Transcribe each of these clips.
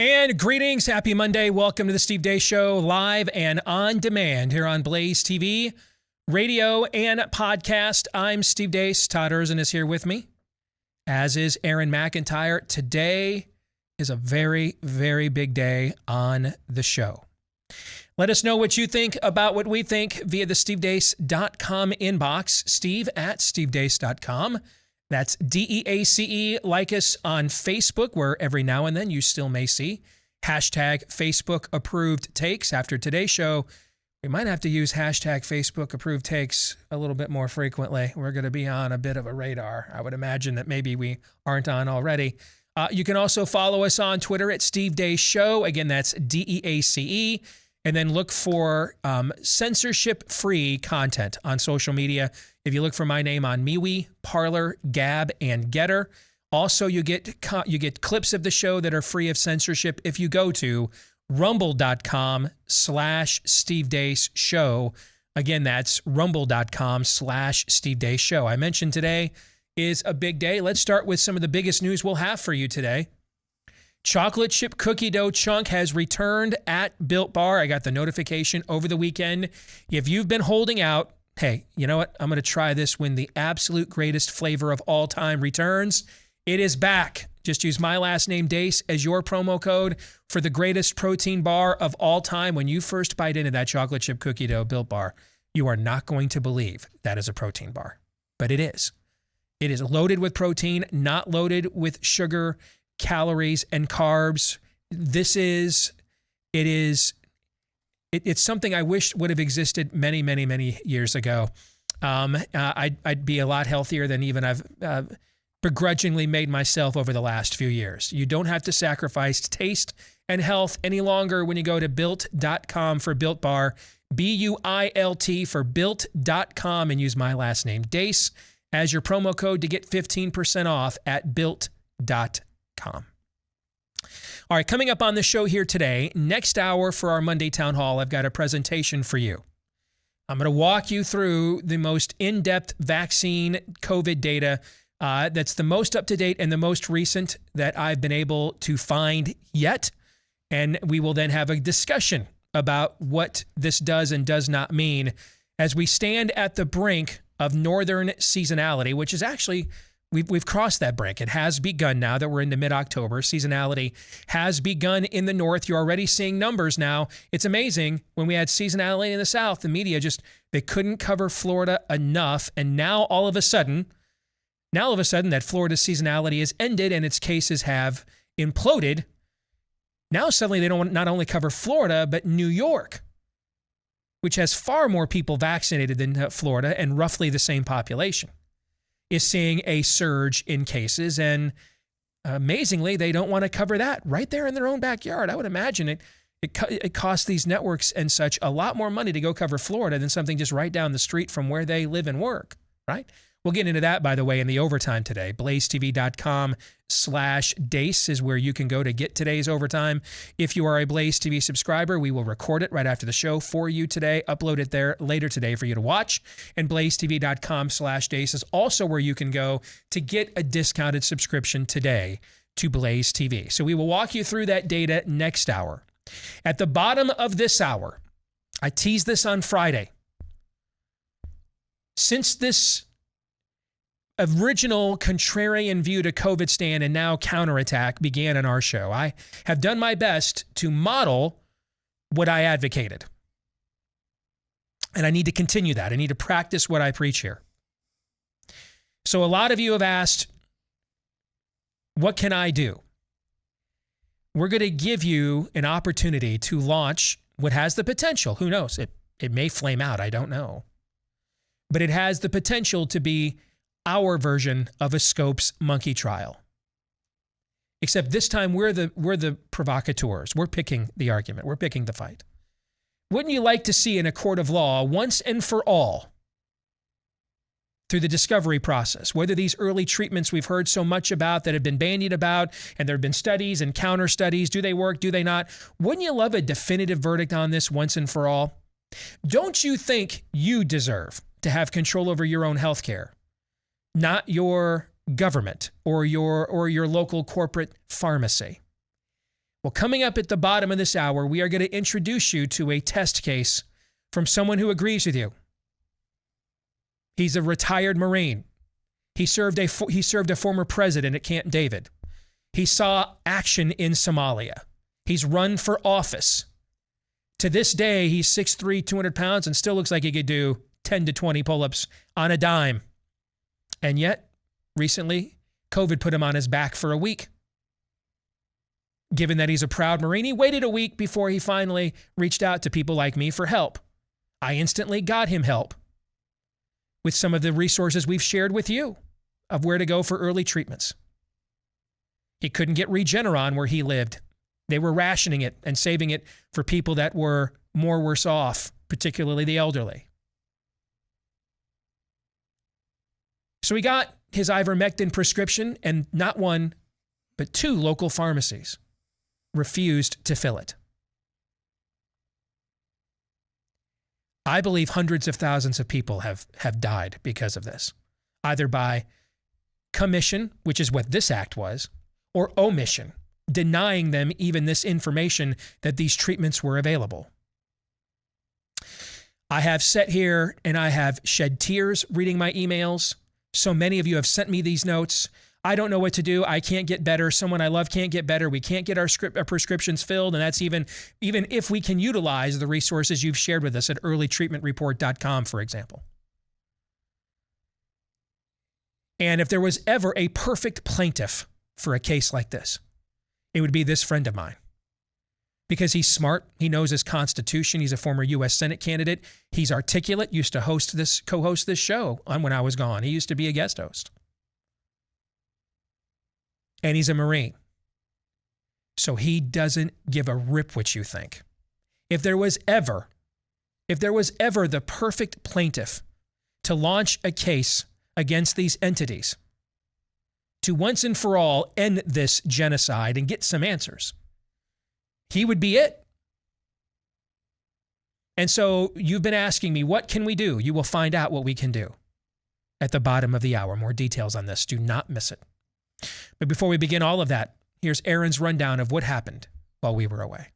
And greetings, happy Monday. Welcome to the Steve Deace Show, live and on demand here on BlazeTV, radio and podcast. I'm Steve Deace. Todd Erzin is here with me, as is Aaron McIntyre. Today is a very, very big day on the show. Let us know what you think about what we think via the stevedeace.com inbox, steve@stevedeace.com. That's DEACE. Like us on Facebook, where every now and then you still may see hashtag Facebook approved takes. After today's show, we might have to use hashtag Facebook approved takes a little bit more frequently. We're going to be on a bit of a radar. I would imagine that maybe we aren't on already. You can also follow us on Twitter at Steve Deace Show. Again, that's DEACE. And then look for censorship-free content on social media. If you look for my name on MeWe, Parler, Gab, and Getter. Also, you get clips of the show that are free of censorship if you go to rumble.com/Steve Deace Show. Again, that's rumble.com/Steve Deace Show. I mentioned today is a big day. Let's start with some of the biggest news we'll have for you today. Chocolate chip cookie dough chunk has returned at Built Bar. I got the notification over the weekend. If you've been holding out, hey, you know what? I'm going to try this when the absolute greatest flavor of all time returns. It is back. Just use my last name, Deace, as your promo code for the greatest protein bar of all time. When you first bite into that chocolate chip cookie dough Built Bar, you are not going to believe that is a protein bar. But it is. It is loaded with protein, not loaded with sugar, calories, and carbs. It's something I wish would have existed many, many, many years ago. I'd be a lot healthier than even I've begrudgingly made myself over the last few years. You don't have to sacrifice taste and health any longer when you go to built.com for Built Bar, BUILT for built.com, and use my last name, Deace, as your promo code to get 15% off at built.com. All right, coming up on the show here today, next hour for our Monday Town Hall, I've got a presentation for you. I'm going to walk you through the most in-depth vaccine COVID data that's the most up-to-date and the most recent that I've been able to find yet. And we will then have a discussion about what this does and does not mean as we stand at the brink of northern seasonality, which is actually... We've crossed that brink. It has begun now that we're into mid-October. Seasonality has begun in the north. You're already seeing numbers now. It's amazing. When we had seasonality in the south, the media they couldn't cover Florida enough. And now all of a sudden that Florida seasonality is ended and its cases have imploded. Now suddenly they don't not only cover Florida, but New York, which has far more people vaccinated than Florida and roughly the same population, is seeing a surge in cases. And amazingly, they don't want to cover that right there in their own backyard. I would imagine it costs these networks and such a lot more money to go cover Florida than something just right down the street from where they live and work, right? We'll get into that, by the way, in the overtime today. BlazeTV.com/Deace is where you can go to get today's overtime. If you are a Blaze TV subscriber, we will record it right after the show for you today, upload it there later today for you to watch. And BlazeTV.com/Deace is also where you can go to get a discounted subscription today to Blaze TV. So we will walk you through that data next hour. At the bottom of this hour, I teased this on Friday. Since this original contrarian view to Covidstan and now counterattack began on our show, I have done my best to model what I advocated. And I need to continue that. I need to practice what I preach here. So a lot of you have asked, what can I do? We're going to give you an opportunity to launch what has the potential. Who knows? It may flame out. I don't know. But it has the potential to be our version of a Scopes monkey trial. Except this time we're the provocateurs. We're picking the argument. We're picking the fight. Wouldn't you like to see in a court of law, once and for all, through the discovery process, whether these early treatments we've heard so much about that have been bandied about, and there have been studies and counter studies, do they work, do they not? Wouldn't you love a definitive verdict on this once and for all? Don't you think you deserve to have control over your own health care? Not your government or your local corporate pharmacy. Well, coming up at the bottom of this hour, we are going to introduce you to a test case from someone who agrees with you. He's a retired Marine. He served a former president at Camp David. He saw action in Somalia. He's run for office. To this day, he's 6'3", 200 pounds, and still looks like he could do 10 to 20 pull-ups on a dime. And yet, recently, COVID put him on his back for a week. Given that he's a proud Marine, he waited a week before he finally reached out to people like me for help. I instantly got him help with some of the resources we've shared with you of where to go for early treatments. He couldn't get Regeneron where he lived. They were rationing it and saving it for people that were more worse off, particularly the elderly. So he got his ivermectin prescription, and not one, but 2 local pharmacies refused to fill it. I believe hundreds of thousands of people have died because of this, either by commission, which is what this act was, or omission, denying them even this information that these treatments were available. I have sat here and I have shed tears reading my emails. So many of you have sent me these notes. I don't know what to do. I can't get better. Someone I love can't get better. We can't get our prescriptions filled. And that's even if we can utilize the resources you've shared with us at earlytreatmentreport.com, for example. And if there was ever a perfect plaintiff for a case like this, it would be this friend of mine. Because he's smart, he knows his Constitution, he's a former U.S. Senate candidate, he's articulate, used to co-host this show when I was gone. He used to be a guest host. And he's a Marine. So he doesn't give a rip what you think. If there was ever the perfect plaintiff to launch a case against these entities to once and for all end this genocide and get some answers, he would be it. And so you've been asking me, what can we do? You will find out what we can do at the bottom of the hour. More details on this. Do not miss it. But before we begin all of that, here's Aaron's rundown of what happened while we were away.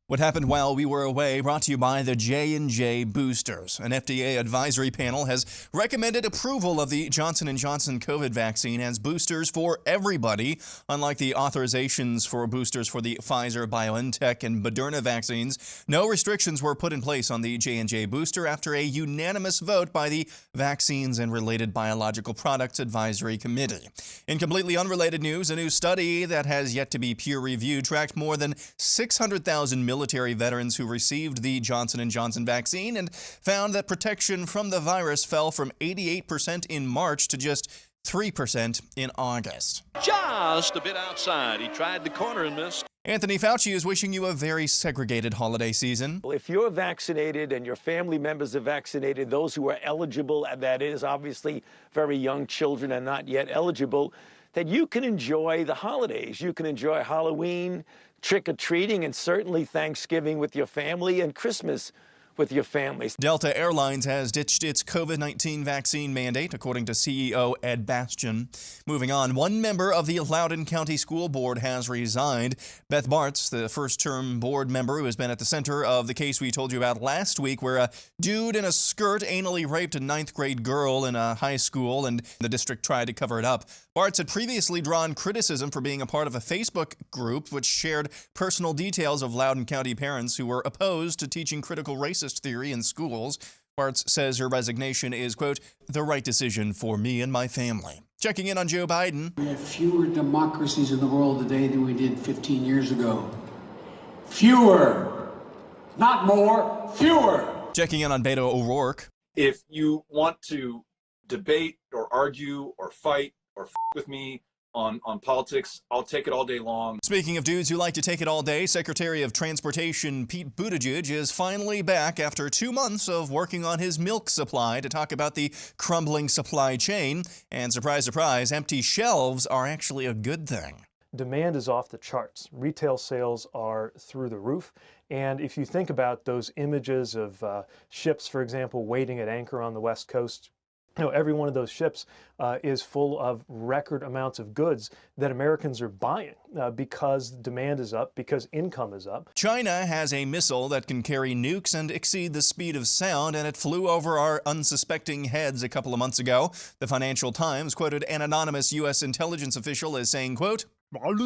What happened while we were away, brought to you by the J&J boosters. An FDA advisory panel has recommended approval of the Johnson & Johnson COVID vaccine as boosters for everybody. Unlike the authorizations for boosters for the Pfizer, BioNTech, and Moderna vaccines, no restrictions were put in place on the J&J booster after a unanimous vote by the Vaccines and Related Biological Products Advisory Committee. In completely unrelated news, a new study that has yet to be peer-reviewed tracked more than 600,000 military veterans who received the Johnson & Johnson vaccine and found that protection from the virus fell from 88% in March to just 3% in August. Just a bit outside. He tried the corner and missed. Anthony Fauci is wishing you a very segregated holiday season. If you're vaccinated and your family members are vaccinated, those who are eligible, and that is obviously very young children and not yet eligible, that you can enjoy the holidays. You can enjoy Halloween, trick-or-treating, and certainly Thanksgiving with your family and Christmas with your families. Delta Airlines has ditched its COVID-19 vaccine mandate, according to CEO Ed Bastian. Moving on, one member of the Loudoun County School Board has resigned. Beth Bartz, the first-term board member who has been at the center of the case we told you about last week, where a dude in a skirt anally raped a 9th-grade girl in a high school, and the district tried to cover it up. Bartz had previously drawn criticism for being a part of a Facebook group which shared personal details of Loudoun County parents who were opposed to teaching critical racist theory in schools. Bartz says her resignation is, quote, the right decision for me and my family. Checking in on Joe Biden. We have fewer democracies in the world today than we did 15 years ago. Fewer. Not more, fewer. Checking in on Beto O'Rourke. If you want to debate or argue or fight or with me on politics, I'll take it all day long. Speaking of dudes who like to take it all day, Secretary of Transportation Pete Buttigieg is finally back after 2 months of working on his milk supply to talk about the crumbling supply chain. And surprise, surprise, empty shelves are actually a good thing. Demand is off the charts. Retail sales are through the roof. And if you think about those images of ships, for example, waiting at anchor on the West Coast, every one of those ships is full of record amounts of goods that Americans are buying because demand is up, because income is up. China has a missile that can carry nukes and exceed the speed of sound, and it flew over our unsuspecting heads a couple of months ago. The Financial Times quoted an anonymous U.S. intelligence official as saying, quote, what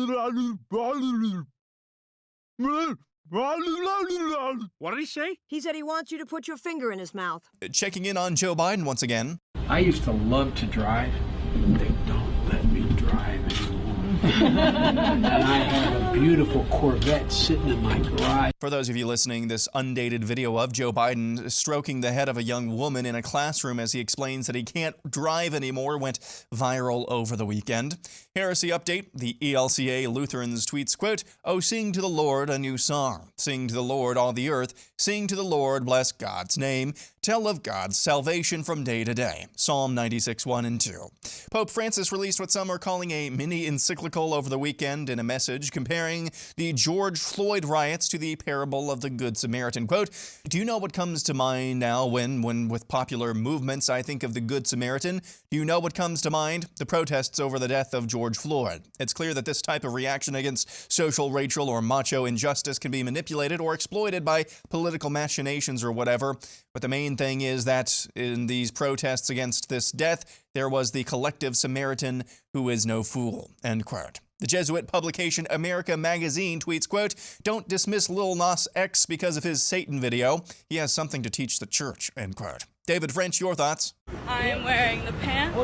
did he say? He said he wants you to put your finger in his mouth. Checking in on Joe Biden once again. I used to love to drive. They don't let me drive anymore. And I have a beautiful Corvette sitting in my garage. For those of you listening, this undated video of Joe Biden stroking the head of a young woman in a classroom as he explains that he can't drive anymore went viral over the weekend. Heresy update. The ELCA Lutherans tweets, quote, "Oh, sing to the Lord a new song. Sing to the Lord all the earth. Sing to the Lord, bless God's name. Tell of God's salvation from day to day." Psalm 96, 1 and 2. Pope Francis released what some are calling a mini encyclical over the weekend in a message comparing the George Floyd riots to the parable of the Good Samaritan. Quote, "Do you know what comes to mind now when with popular movements I think of the Good Samaritan? Do you know what comes to mind? The protests over the death of George Floyd. It's clear that this type of reaction against social, racial, or macho injustice can be manipulated or exploited by political machinations or whatever. But the main thing is that in these protests against this death, there was the collective Samaritan who is no fool," end quote. The Jesuit publication America Magazine tweets, quote, "Don't dismiss Lil Nas X because of his Satan video. He has something to teach the church," end quote. David French, your thoughts? I'm wearing the pants.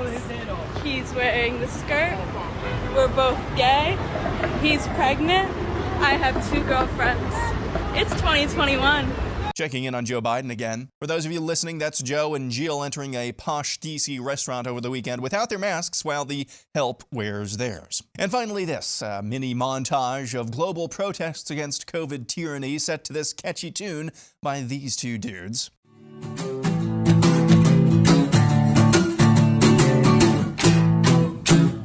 He's wearing the skirt. We're both gay. He's pregnant. I have 2 girlfriends. It's 2021. Checking in on Joe Biden again. For those of you listening, that's Joe and Jill entering a posh DC restaurant over the weekend without their masks while the help wears theirs. And finally this, a mini montage of global protests against COVID tyranny set to this catchy tune by these two dudes.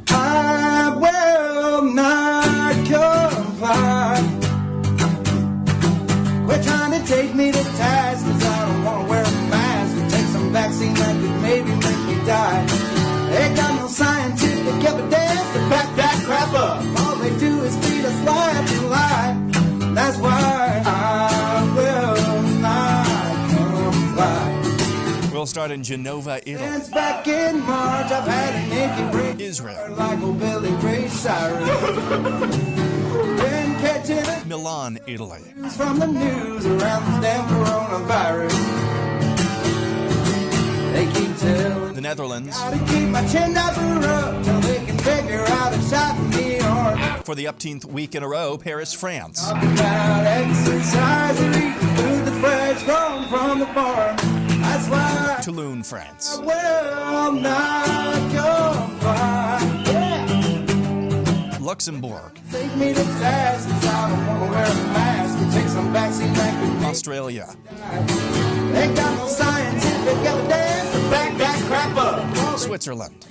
I will not comply. We're trying to take me to task because I don't want to wear a mask and take some vaccine that could maybe make me die. They got no scientific evidence to back that crap up. All they do is feed us lie after lie. That's why I will not comply. We'll start in Genova, Italy. Since back in March, I've had an aching brain. Israel. Like old Billy Ray Cyrus. Milan, Italy. From the news around the damn coronavirus. They keep telling the Netherlands. Gotta keep my chin up till they can figure out a shot in me or. For the upteenth week in a row, Paris, France. Talk about exercise or eating food that's fresh grown from the farm. That's why. Toulon, France. I will not comply. Luxembourg. Take me to task, I don't want to wear a mask and take some vaccine like Australia. They got no scientific evidence to back that crap up. Switzerland.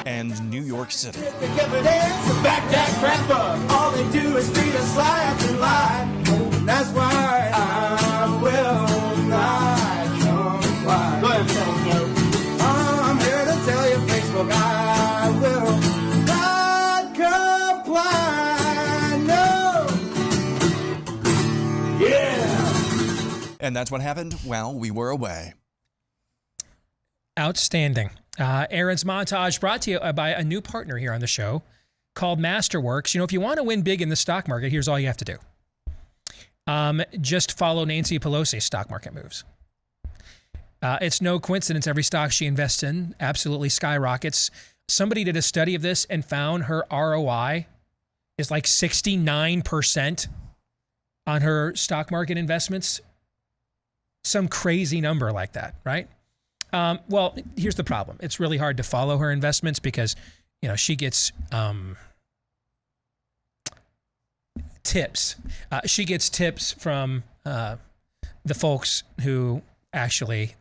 And New York City. Evidence to back that crap up. All they do is feed us lie after lie. That's why I will not comply. Go ahead, I'm here to tell you, Facebook, I will not comply, no. Yeah. And that's what happened while we were away. Outstanding. Aaron's montage brought to you by a new partner here on the show called Masterworks. You know, if you want to win big in the stock market, here's all you have to do. Just follow Nancy Pelosi's stock market moves. It's no coincidence every stock she invests in absolutely skyrockets. Somebody did a study of this and found her ROI is like 69% on her stock market investments. Some crazy number like that, right? Well, here's the problem. It's really hard to follow her investments because, you know, she gets tips. She gets tips from the folks who actually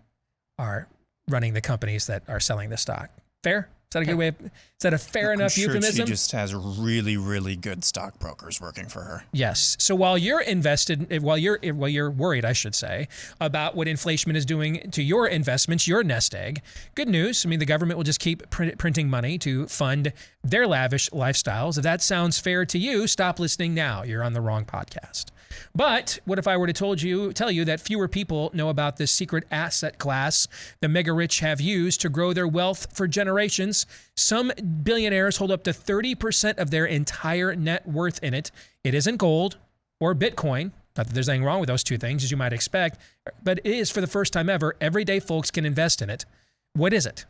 are running the companies that are selling the stock. Fair? that a good way? Is that a fair enough euphemism? She just has really, really good stockbrokers working for her. Yes. So while you're invested, while you're worried, I should say, about what inflation is doing to your investments, your nest egg, good news. I mean, the government will just keep printing money to fund their lavish lifestyles. If that sounds fair to you, stop listening now. You're on the wrong podcast. But what if I were to tell you that fewer people know about this secret asset class the mega rich have used to grow their wealth for generations? Some billionaires hold up to 30% of their entire net worth in it. It isn't gold or Bitcoin. Not that there's anything wrong with those two things, as you might expect, but it is, for the first time ever, everyday folks can invest in it. What is it?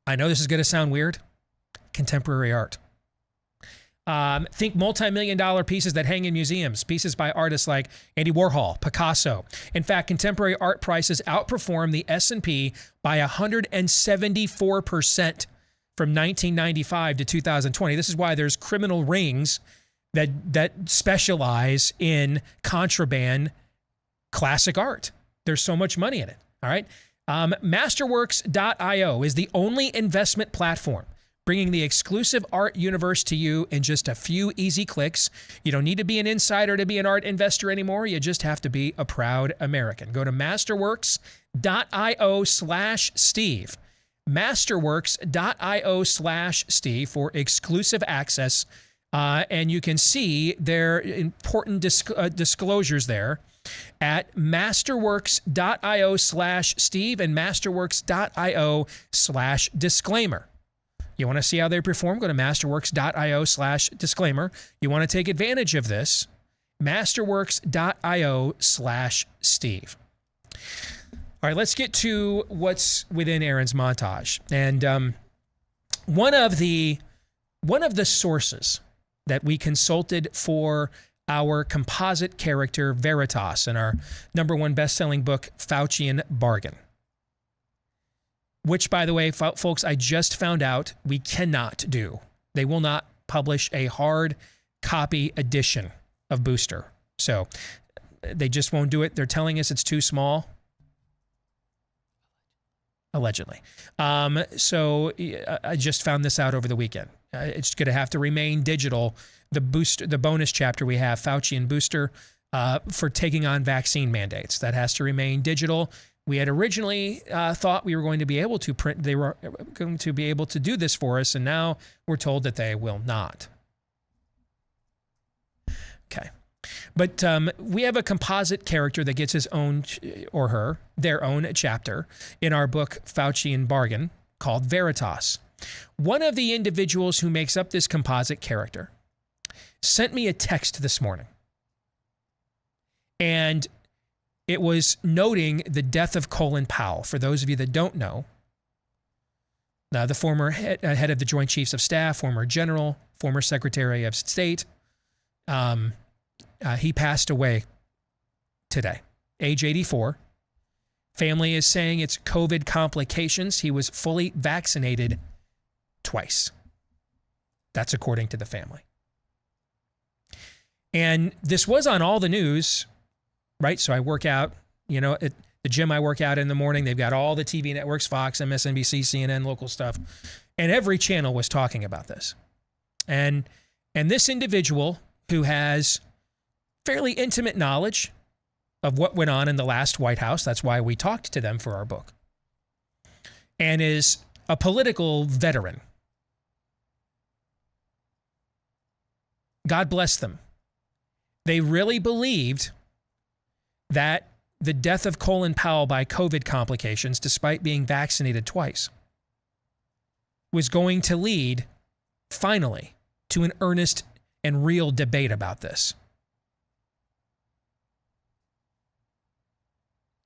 I know this is going to sound weird. Contemporary art. Think multi-million-dollar pieces that hang in museums, pieces by artists like Andy Warhol, Picasso. In fact, contemporary art prices outperform the S&P by 174% from 1995 to 2020. This is why there's criminal rings that specialize in contraband classic art. There's so much money in it, all right? Masterworks.io is the only investment platform bringing the exclusive art universe to you in just a few easy clicks. You don't need to be an insider to be an art investor anymore. You just have to be a proud American. Go to masterworks.io/Steve. Masterworks.io/Steve for exclusive access. And you can see their important disclosures there at masterworks.io/Steve and masterworks.io/disclaimer. You want to see how they perform? Go to masterworks.io/disclaimer. You want to take advantage of this? Masterworks.io/Steve. All right, let's get to what's within Aaron's montage. And one of the sources that we consulted for our composite character Veritas in our #1 best-selling book, Faucian Bargain, which, by the way, folks, I just found out we cannot do. They will not publish a hard copy edition of Booster. So they just won't do it. They're telling us it's too small. Allegedly. So I just found this out over the weekend. It's going to have to remain digital. The bonus chapter we have, Fauci and Booster, for taking on vaccine mandates. That has to remain digital. We had originally thought we were going to be able to print. They were going to be able to do this for us, and now we're told that they will not. Okay. But we have a composite character that gets his own, or her, their own chapter in our book, Faucian Bargain, called Veritas. One of the individuals who makes up this composite character sent me a text this morning. And it was noting the death of Colin Powell. For those of you that don't know, the former head of the Joint Chiefs of Staff, former general, former Secretary of State, he passed away today, age 84. Family is saying it's COVID complications. He was fully vaccinated twice. That's according to the family. And this was on all the news, right? So I work out, at the gym I work out in the morning. They've got all the TV networks, Fox, MSNBC, CNN, local stuff. And every channel was talking about this. And this individual who has fairly intimate knowledge of what went on in the last White House, that's why we talked to them for our book, and is a political veteran. God bless them. They really believed that the death of Colin Powell by COVID complications, despite being vaccinated twice, was going to lead, finally, to an earnest and real debate about this.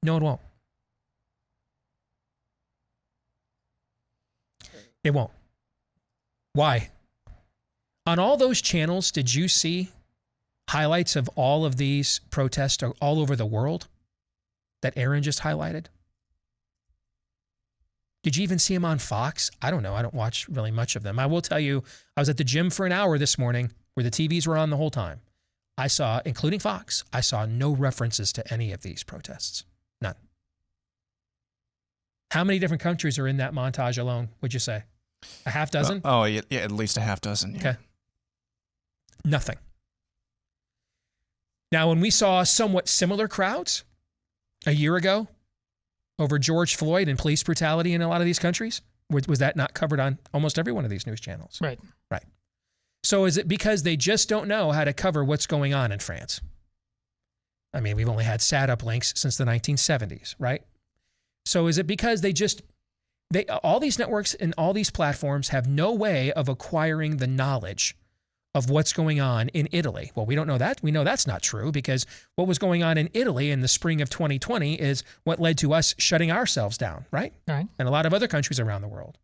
No, it won't. It won't. Why? On all those channels, did you see highlights of all of these protests all over the world that Aaron just highlighted? Did you even see him on Fox? I don't know. I don't watch really much of them. I will tell you, I was at the gym for an hour this morning where the TVs were on the whole time. I saw, including Fox, I saw no references to any of these protests. None. How many different countries are in that montage alone, would you say? A half dozen? Yeah, at least a half dozen. Yeah. Okay. Nothing. Now, when we saw somewhat similar crowds a year ago over George Floyd and police brutality in a lot of these countries, was that not covered on almost every one of these news channels? Right. Right. So is it because they just don't know how to cover what's going on in France? I mean, we've only had sat up links since the 1970s, right? So is it because all these networks and all these platforms have no way of acquiring the knowledge of what's going on in Italy? Well, we don't know that. We know that's not true because what was going on in Italy in the spring of 2020 is what led to us shutting ourselves down, right? Right. And a lot of other countries around the world.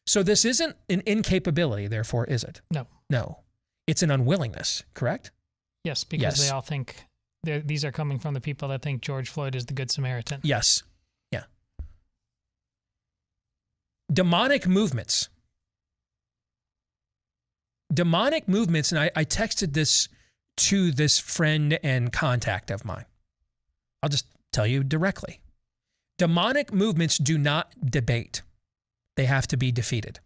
So this isn't an incapability, therefore, is it? No. No. It's an unwillingness, correct? Yes, because they all think these are coming from the people that think George Floyd is the Good Samaritan. Yes. Yeah. Demonic movements. Demonic movements, and I texted this to this friend and contact of mine. I'll just tell you directly. Demonic movements do not debate. They have to be defeated.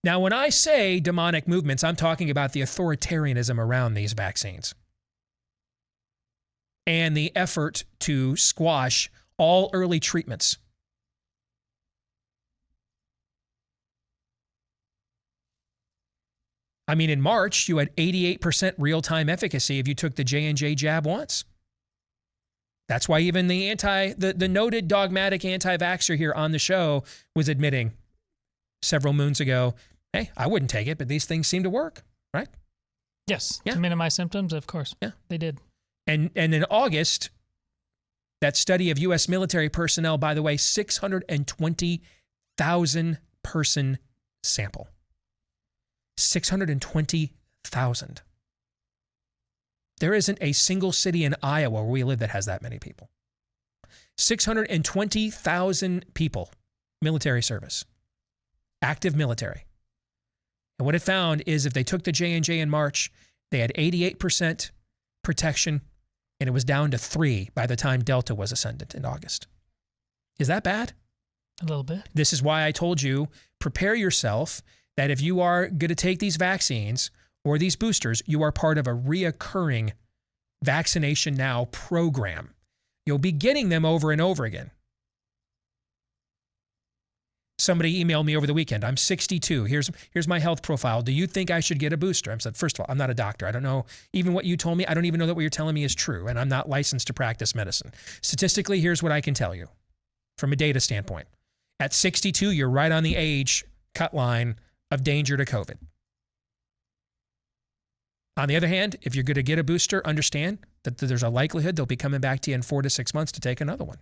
Now, when I say demonic movements, I'm talking about the authoritarianism around these vaccines and the effort to squash all early treatments. I mean, in March, you had 88% real-time efficacy if you took the J&J jab once. That's why even the noted dogmatic anti-vaxxer here on the show was admitting several moons ago, hey, I wouldn't take it, but these things seem to work, right? Yes. Yeah. To minimize symptoms, of course. Yeah. They did. And in August, that study of U.S. military personnel, by the way, 620,000 person sample. 620,000. There isn't a single city in Iowa where we live that has that many people. 620,000 people, military service, active military. And what it found is if they took the J&J in March, they had 88% protection, and it was down to 3% by the time Delta was ascendant in August. Is that bad? A little bit. This is why I told you, prepare yourself that if you are going to take these vaccines or these boosters, you are part of a reoccurring Vaccination Now program. You'll be getting them over and over again. Somebody emailed me over the weekend. I'm 62. Here's my health profile. Do you think I should get a booster? I said, first of all, I'm not a doctor. I don't know even what you told me. I don't even know that what you're telling me is true, and I'm not licensed to practice medicine. Statistically, here's what I can tell you from a data standpoint. At 62, you're right on the age cut line of danger to COVID. On the other hand, if you're going to get a booster, understand that there's a likelihood they'll be coming back to you in 4 to 6 months to take another one,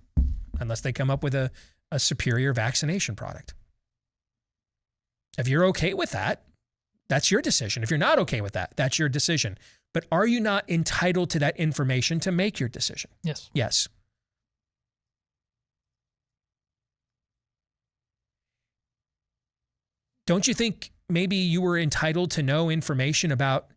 unless they come up with a superior vaccination product. If you're okay with that, that's your decision. If you're not okay with that, that's your decision. But are you not entitled to that information to make your decision? Yes. Yes. Don't you think maybe you were entitled to know information about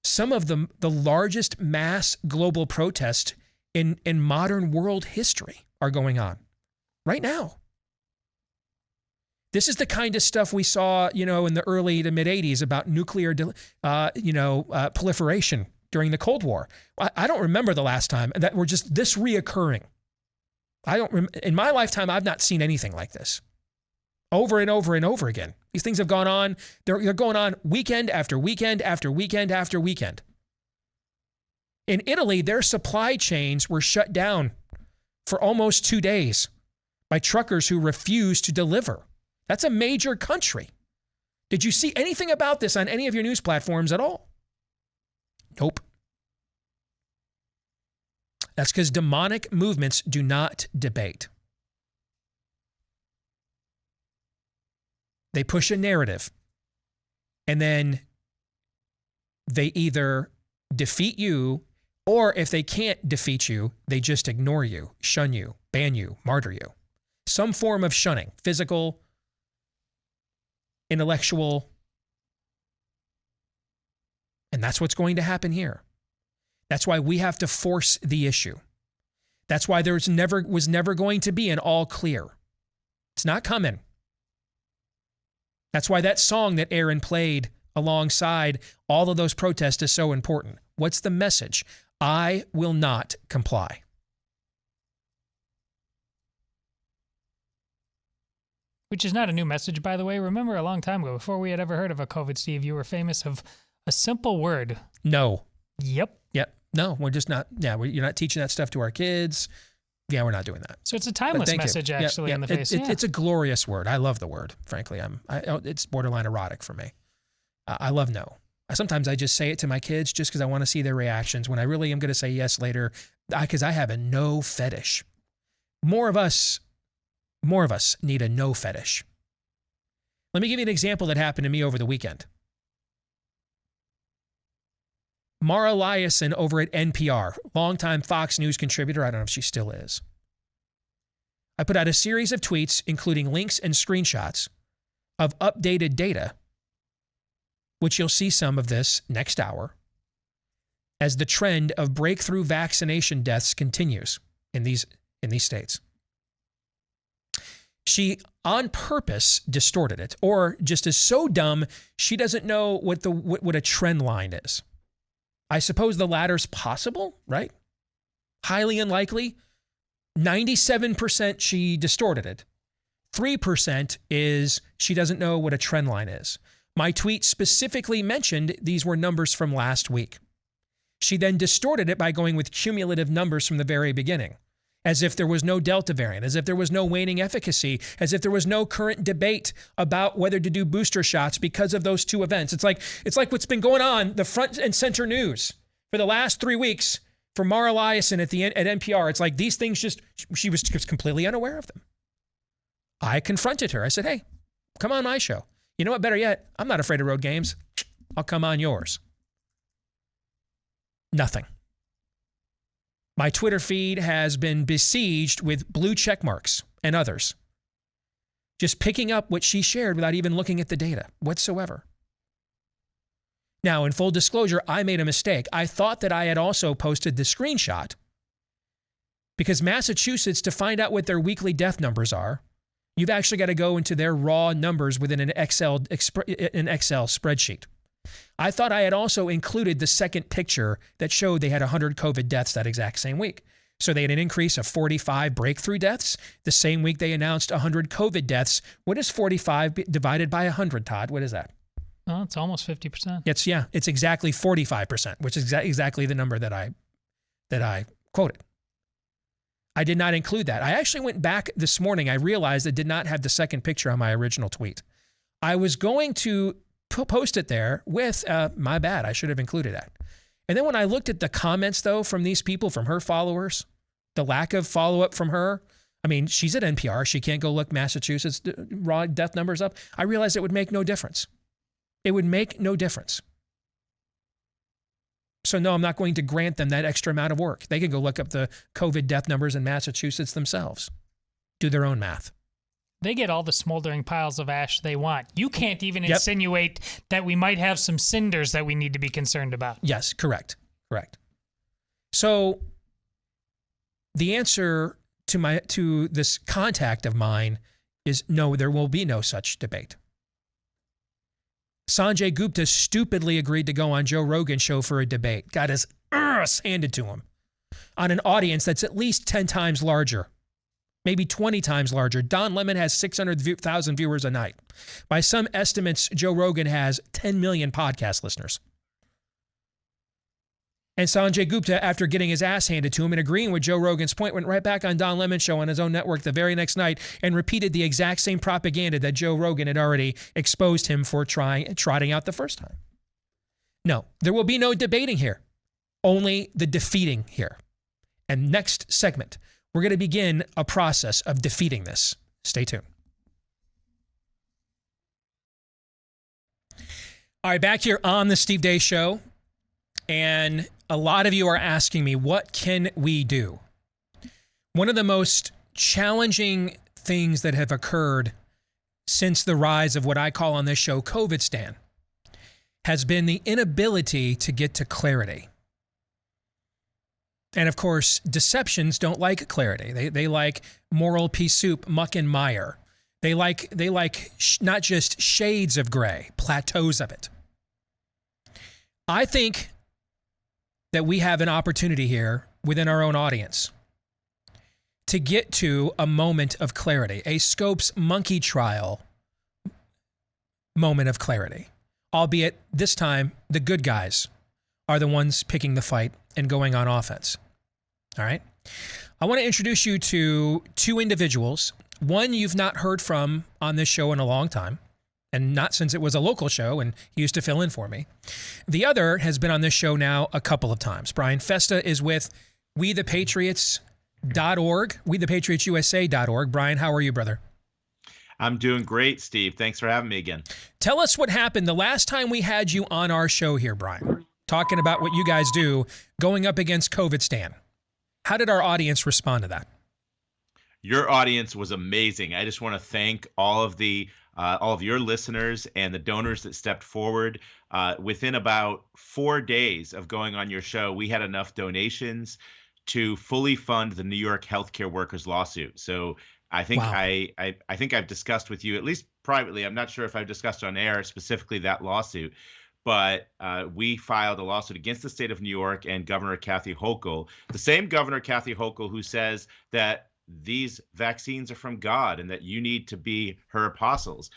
some of the largest mass global protests in modern world history are going on right now? This is the kind of stuff we saw, in the early to mid 80s about nuclear, proliferation during the Cold War. I don't remember the last time that were just this reoccurring. In my lifetime, I've not seen anything like this. Over and over and over again. These things have gone on. They're going on weekend after weekend after weekend after weekend. In Italy, their supply chains were shut down for almost 2 days by truckers who refused to deliver. That's a major country. Did you see anything about this on any of your news platforms at all? Nope. That's because demonic movements do not debate. They push a narrative, and then they either defeat you, or if they can't defeat you, they just ignore you, shun you, ban you, martyr you. Some form of shunning, physical, intellectual. And that's what's going to happen here. That's why we have to force the issue. That's why there was never going to be an all clear. It's not coming. That's why that song that Aaron played alongside all of those protests is so important. What's the message? I will not comply. Which is not a new message, by the way. Remember a long time ago, before we had ever heard of a COVID, Steve, you were famous of a simple word. No. Yep. No, we're just not. Yeah, you're not teaching that stuff to our kids. Yeah, we're not doing that. So it's a timeless message, actually, in the face. It's a glorious word. I love the word, frankly. It's borderline erotic for me. I love no. Sometimes I just say it to my kids just because I want to see their reactions when I really am going to say yes later because I have a no fetish. More of us need a no fetish. Let me give you an example that happened to me over the weekend. Mara Liasson over at NPR, longtime Fox News contributor. I don't know if she still is. I put out a series of tweets, including links and screenshots of updated data, which you'll see some of this next hour, as the trend of breakthrough vaccination deaths continues in these states. She on purpose distorted it, or just is so dumb she doesn't know what a trend line is. I suppose the latter's possible, right? Highly unlikely. 97% she distorted it. 3% is she doesn't know what a trend line is. My tweet specifically mentioned these were numbers from last week. She then distorted it by going with cumulative numbers from the very beginning, as if there was no Delta variant, as if there was no waning efficacy, as if there was no current debate about whether to do booster shots because of those two events. It's like what's been going on, the front and center news for the last 3 weeks for Mara Liasson at NPR. It's like these things she was completely unaware of them. I confronted her. I said, hey, come on my show. You know what, better yet, I'm not afraid of road games. I'll come on yours. Nothing. My Twitter feed has been besieged with blue check marks and others, just picking up what she shared without even looking at the data whatsoever. Now, in full disclosure, I made a mistake. I thought that I had also posted the screenshot because Massachusetts, to find out what their weekly death numbers are, you've actually got to go into their raw numbers within an Excel spreadsheet. I thought I had also included the second picture that showed they had 100 COVID deaths that exact same week. So they had an increase of 45 breakthrough deaths. The same week they announced 100 COVID deaths. What is 45 divided by 100, Todd? What is that? Well, it's almost 50%. It's exactly 45%, which is exactly the number that I quoted. I did not include that. I actually went back this morning. I realized I did not have the second picture on my original tweet. I was going to post it there with, my bad, I should have included that. And then when I looked at the comments, though, from these people, from her followers, the lack of follow-up from her, I mean, she's at NPR. She can't go look Massachusetts raw death numbers up. I realized it would make no difference. It would make no difference. So no, I'm not going to grant them that extra amount of work. They can go look up the COVID death numbers in Massachusetts themselves. Do their own math. They get all the smoldering piles of ash they want. You can't even insinuate that we might have some cinders that we need to be concerned about. Yes, correct. So the answer to this contact of mine is no, there will be no such debate. Sanjay Gupta stupidly agreed to go on Joe Rogan's show for a debate. Got his ass handed to him on an audience that's at least 10 times larger, maybe 20 times larger. Don Lemon has 600,000 viewers a night. By some estimates, Joe Rogan has 10 million podcast listeners. And Sanjay Gupta, after getting his ass handed to him and agreeing with Joe Rogan's point, went right back on Don Lemon's show on his own network the very next night and repeated the exact same propaganda that Joe Rogan had already exposed him for trotting out the first time. No, there will be no debating here, only the defeating here. And next segment, we're going to begin a process of defeating this. Stay tuned. All right, back here on the Steve Deace Show. And a lot of you are asking me, what can we do? One of the most challenging things that have occurred since the rise of what I call on this show Covidstan has been the inability to get to clarity. And of course, deceptions don't like clarity. They like moral pea soup, muck and mire. They like not just shades of gray, plateaus of it. I think that we have an opportunity here within our own audience to get to a moment of clarity, a Scopes monkey trial moment of clarity, albeit this time the good guys are the ones picking the fight and going on offense. All right. I want to introduce you to two individuals. One you've not heard from on this show in a long time, and not since it was a local show, and he used to fill in for me. The other has been on this show now a couple of times. Brian Festa is with WeThePatriots.org, WeThePatriotsUSA.org. Brian, how are you, brother? I'm doing great, Steve. Thanks for having me again. Tell us what happened the last time we had you on our show here, Brian, talking about what you guys do going up against Covidstan. How did our audience respond to that? Your audience was amazing. I just want to thank all of your listeners and the donors that stepped forward. Within about 4 days of going on your show, we had enough donations to fully fund the New York healthcare workers lawsuit. So I think wow. I think I've discussed with you, at least privately, I'm not sure if I've discussed on air specifically that lawsuit, but we filed a lawsuit against the state of New York and Governor Kathy Hochul, the same Governor Kathy Hochul who says that these vaccines are from God and that you need to be her apostles.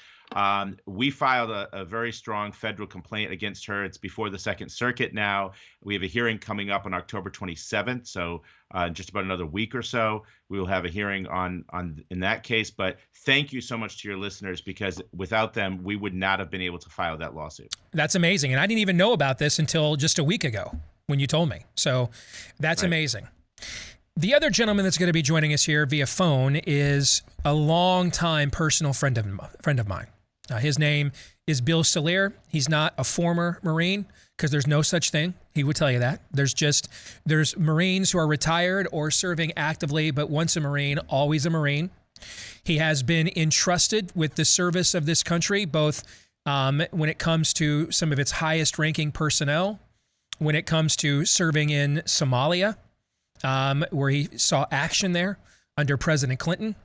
We filed a very strong federal complaint against her. It's before the Second Circuit now. We have a hearing coming up on October 27th. So in just about another week or so, we will have a hearing in that case. But thank you so much to your listeners, because without them, we would not have been able to file that lawsuit. That's amazing. And I didn't even know about this until just a week ago when you told me. So that's right. Amazing. The other gentleman that's going to be joining us here via phone is a longtime personal friend of mine. His name is Bill Salier. He's not a former Marine, because there's no such thing. He would tell you that. There's Marines who are retired or serving actively, but once a Marine, always a Marine. He has been entrusted with the service of this country, both when it comes to some of its highest ranking personnel, when it comes to serving in Somalia, where he saw action there under President Clinton.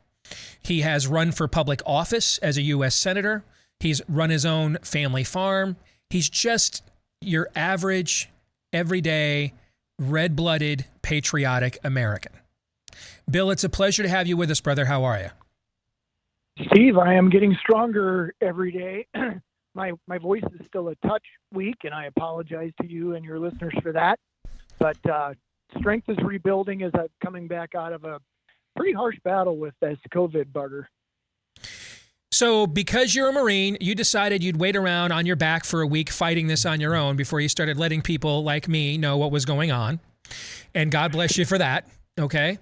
He has run for public office as a U.S. Senator. He's run his own family farm. He's just your average, everyday, red-blooded, patriotic American. Bill, it's a pleasure to have you with us, brother. How are you? Steve, I am getting stronger every day. My voice is still a touch weak, and I apologize to you and your listeners for that. But strength is rebuilding as I'm coming back out of a pretty harsh battle with this COVID bugger. So because you're a Marine, you decided you'd wait around on your back for a week fighting this on your own before you started letting people like me know what was going on. And God bless you for that, okay?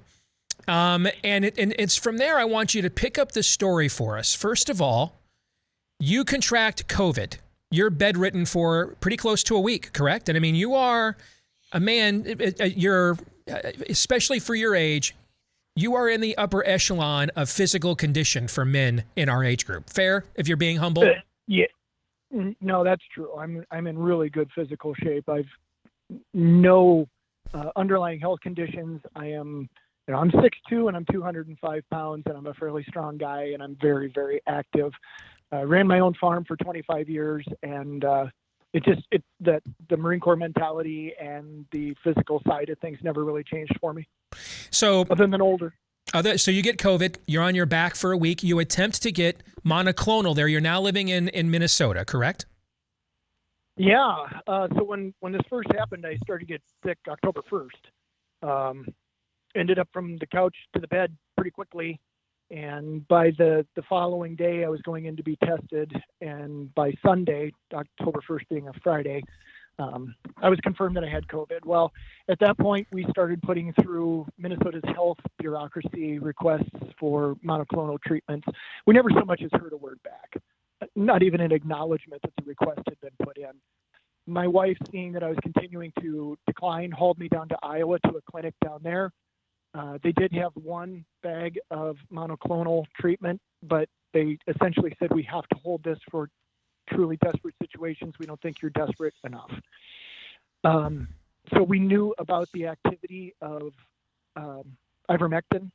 And it's from there I want you to pick up the story for us. First of all, you contract COVID. You're bedridden for pretty close to a week, correct? And I mean, you are a man, you're, especially for your age, you are in the upper echelon of physical condition for men in our age group. Fair, if you're being humble? Yeah. No, that's true. I'm in really good physical shape. I've no underlying health conditions. I'm 6'2" and I'm 205 pounds, and I'm a fairly strong guy, and I'm very, very active. Ran my own farm for 25 years, and the Marine Corps mentality and the physical side of things never really changed for me. So other than older. So you get COVID, you're on your back for a week, you attempt to get monoclonal there. You're now living in Minnesota, correct? Yeah. So when this first happened, I started to get sick October 1st. Ended up from the couch to the bed pretty quickly. And by the following day, I was going in to be tested. And by Sunday, October 1st being a Friday, I was confirmed that I had COVID. Well, at that point, we started putting through Minnesota's health bureaucracy requests for monoclonal treatments. We never so much as heard a word back, not even an acknowledgement that the request had been put in. My wife, seeing that I was continuing to decline, hauled me down to Iowa to a clinic down there. They did have one bag of monoclonal treatment, but they essentially said, we have to hold this for truly desperate situations. We don't think you're desperate enough. So we knew about the activity of ivermectin,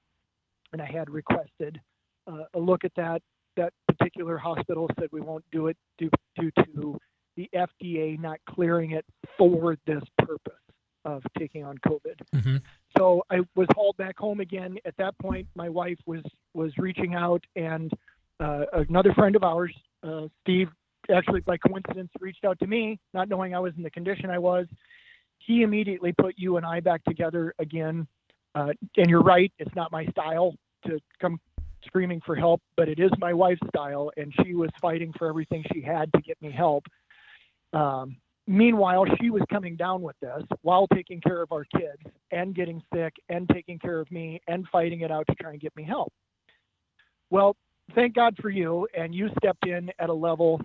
and I had requested a look at that. That particular hospital said we won't do it due to the FDA not clearing it for this purpose of taking on COVID. Mm-hmm. So I was hauled back home again. At that point, my wife was reaching out, and another friend of ours, Steve, actually by coincidence reached out to me, not knowing I was in the condition I was. He immediately put you and I back together again. And you're right, it's not my style to come screaming for help, but it is my wife's style, and she was fighting for everything she had to get me help. Meanwhile, she was coming down with this while taking care of our kids and getting sick and taking care of me and fighting it out to try and get me help. Well, thank God for you, and you stepped in at a level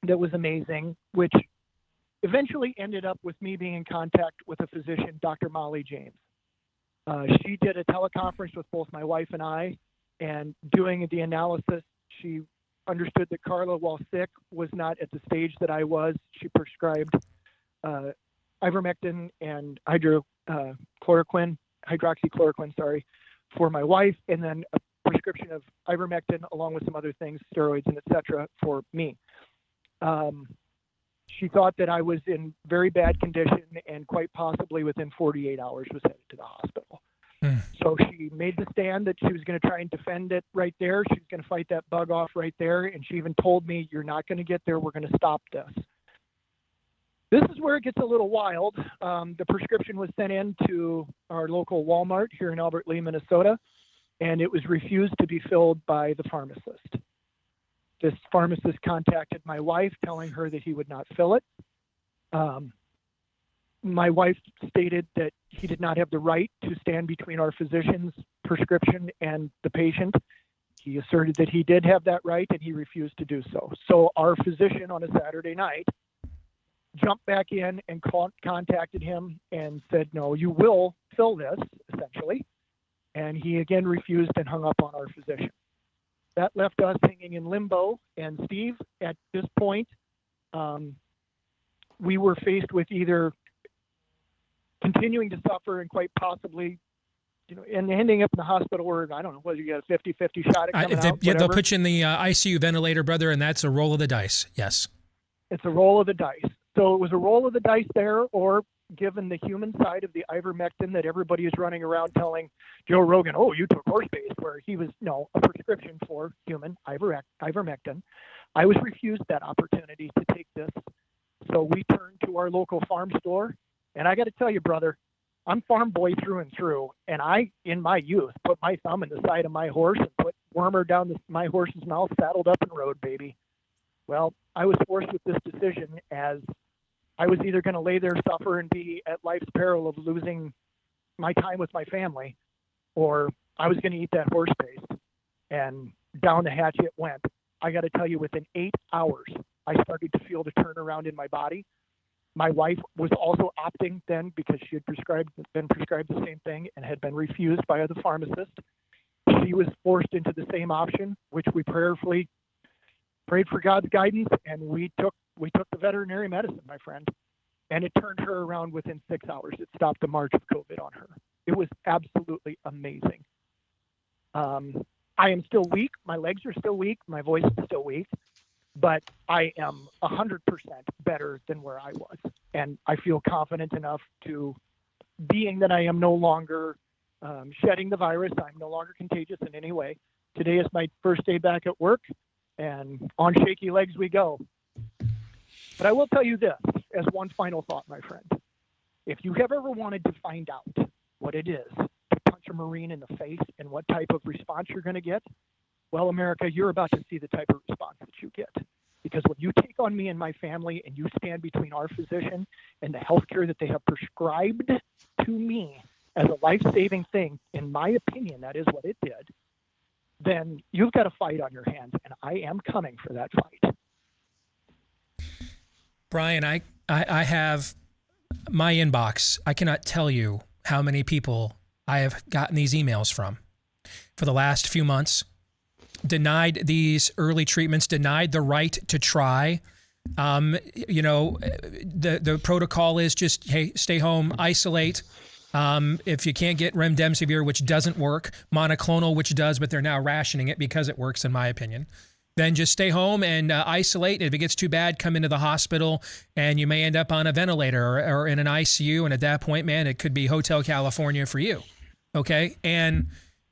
that was amazing, which eventually ended up with me being in contact with a physician, Dr. Molly James. She did a teleconference with both my wife and I, and doing the analysis, she understood that Carla, while sick, was not at the stage that I was. She prescribed ivermectin and hydroxychloroquine, for my wife, and then a prescription of ivermectin along with some other things, steroids and etc. for me. She thought that I was in very bad condition and quite possibly within 48 hours was headed to the hospital. So she made the stand that she was going to try and defend it right there. She was going to fight that bug off right there. And she even told me, you're not going to get there. We're going to stop this. This is where it gets a little wild. The prescription was sent in to our local Walmart here in Albert Lea, Minnesota, and it was refused to be filled by the pharmacist. This pharmacist contacted my wife, telling her that he would not fill it. My wife stated that he did not have the right to stand between our physician's prescription and the patient. He asserted that he did have that right, and he refused to do so. So our physician on a Saturday night jumped back in and contacted him and said, no, you will fill this, essentially. And he again refused and hung up on our physician. That left us hanging in limbo. And Steve, at this point, we were faced with either continuing to suffer and quite possibly, and ending up in the hospital where, I don't know, whether you got a 50-50 shot at coming out, yeah, they'll put you in the ICU ventilator, brother, and that's a roll of the dice. Yes. It's a roll of the dice. So it was a roll of the dice there, or given the human side of the ivermectin that everybody is running around telling Joe Rogan, oh, you took horse-based, where he was, a prescription for human ivermectin. I was refused that opportunity to take this. So we turned to our local farm store. And I got to tell you, brother, I'm farm boy through and through. And I, in my youth, put my thumb in the side of my horse and put Wormer down my horse's mouth, saddled up and rode, baby. Well, I was forced with this decision, as I was either going to lay there, suffer, and be at life's peril of losing my time with my family, or I was going to eat that horse paste. And down the hatch it went. I got to tell you, within 8 hours, I started to feel the turnaround in my body. My wife was also opting then, because she had been prescribed the same thing and had been refused by the pharmacist. She was forced into the same option, which we prayerfully prayed for God's guidance, and we took the veterinary medicine, my friend, and it turned her around within 6 hours. It stopped the march of COVID on her. It was absolutely amazing. I am still weak. My legs are still weak. My voice is still weak. But I am 100% better than where I was. And I feel confident enough to, being that I am no longer shedding the virus, I'm no longer contagious in any way. Today is my first day back at work, and on shaky legs we go. But I will tell you this, as one final thought, my friend. If you have ever wanted to find out what it is to punch a Marine in the face and what type of response you're going to get, well, America, you're about to see the type of response that you get. Because when you take on me and my family and you stand between our physician and the health care that they have prescribed to me as a life-saving thing, in my opinion, that is what it did, then you've got a fight on your hands, and I am coming for that fight. Brian, I have my inbox. I cannot tell you how many people I have gotten these emails from for the last few months. Denied these early treatments, denied the right to try The protocol is just, hey, stay home, isolate. If you can't get remdesivir, which doesn't work, monoclonal, which does, but they're now rationing it because it works, in my opinion, then just stay home and isolate. If it gets too bad, come into the hospital, and you may end up on a ventilator or in an ICU. And at that point, man, it could be Hotel California for you. Okay. And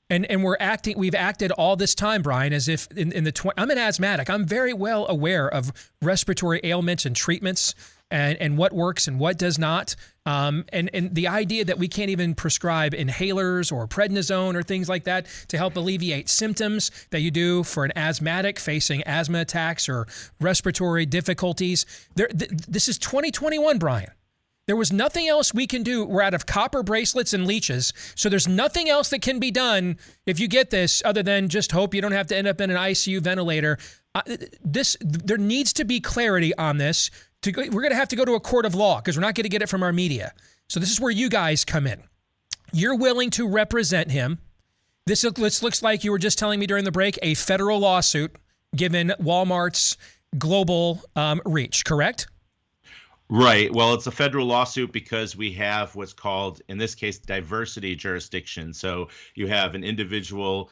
we've acted all this time, Brian, as if I'm an asthmatic. I'm very well aware of respiratory ailments and treatments and what works and what does not. And the idea that we can't even prescribe inhalers or prednisone or things like that to help alleviate symptoms that you do for an asthmatic facing asthma attacks or respiratory difficulties. This is 2021, Brian. There was nothing else we can do. We're out of copper bracelets and leeches. So there's nothing else that can be done if you get this other than just hope you don't have to end up in an ICU ventilator. There needs to be clarity on this. We're going to have to go to a court of law because we're not going to get it from our media. So this is where you guys come in. You're willing to represent him. This looks like, you were just telling me during the break, a federal lawsuit given Walmart's global reach, correct? Right. Well, it's a federal lawsuit because we have what's called, in this case, diversity jurisdiction. So you have an individual,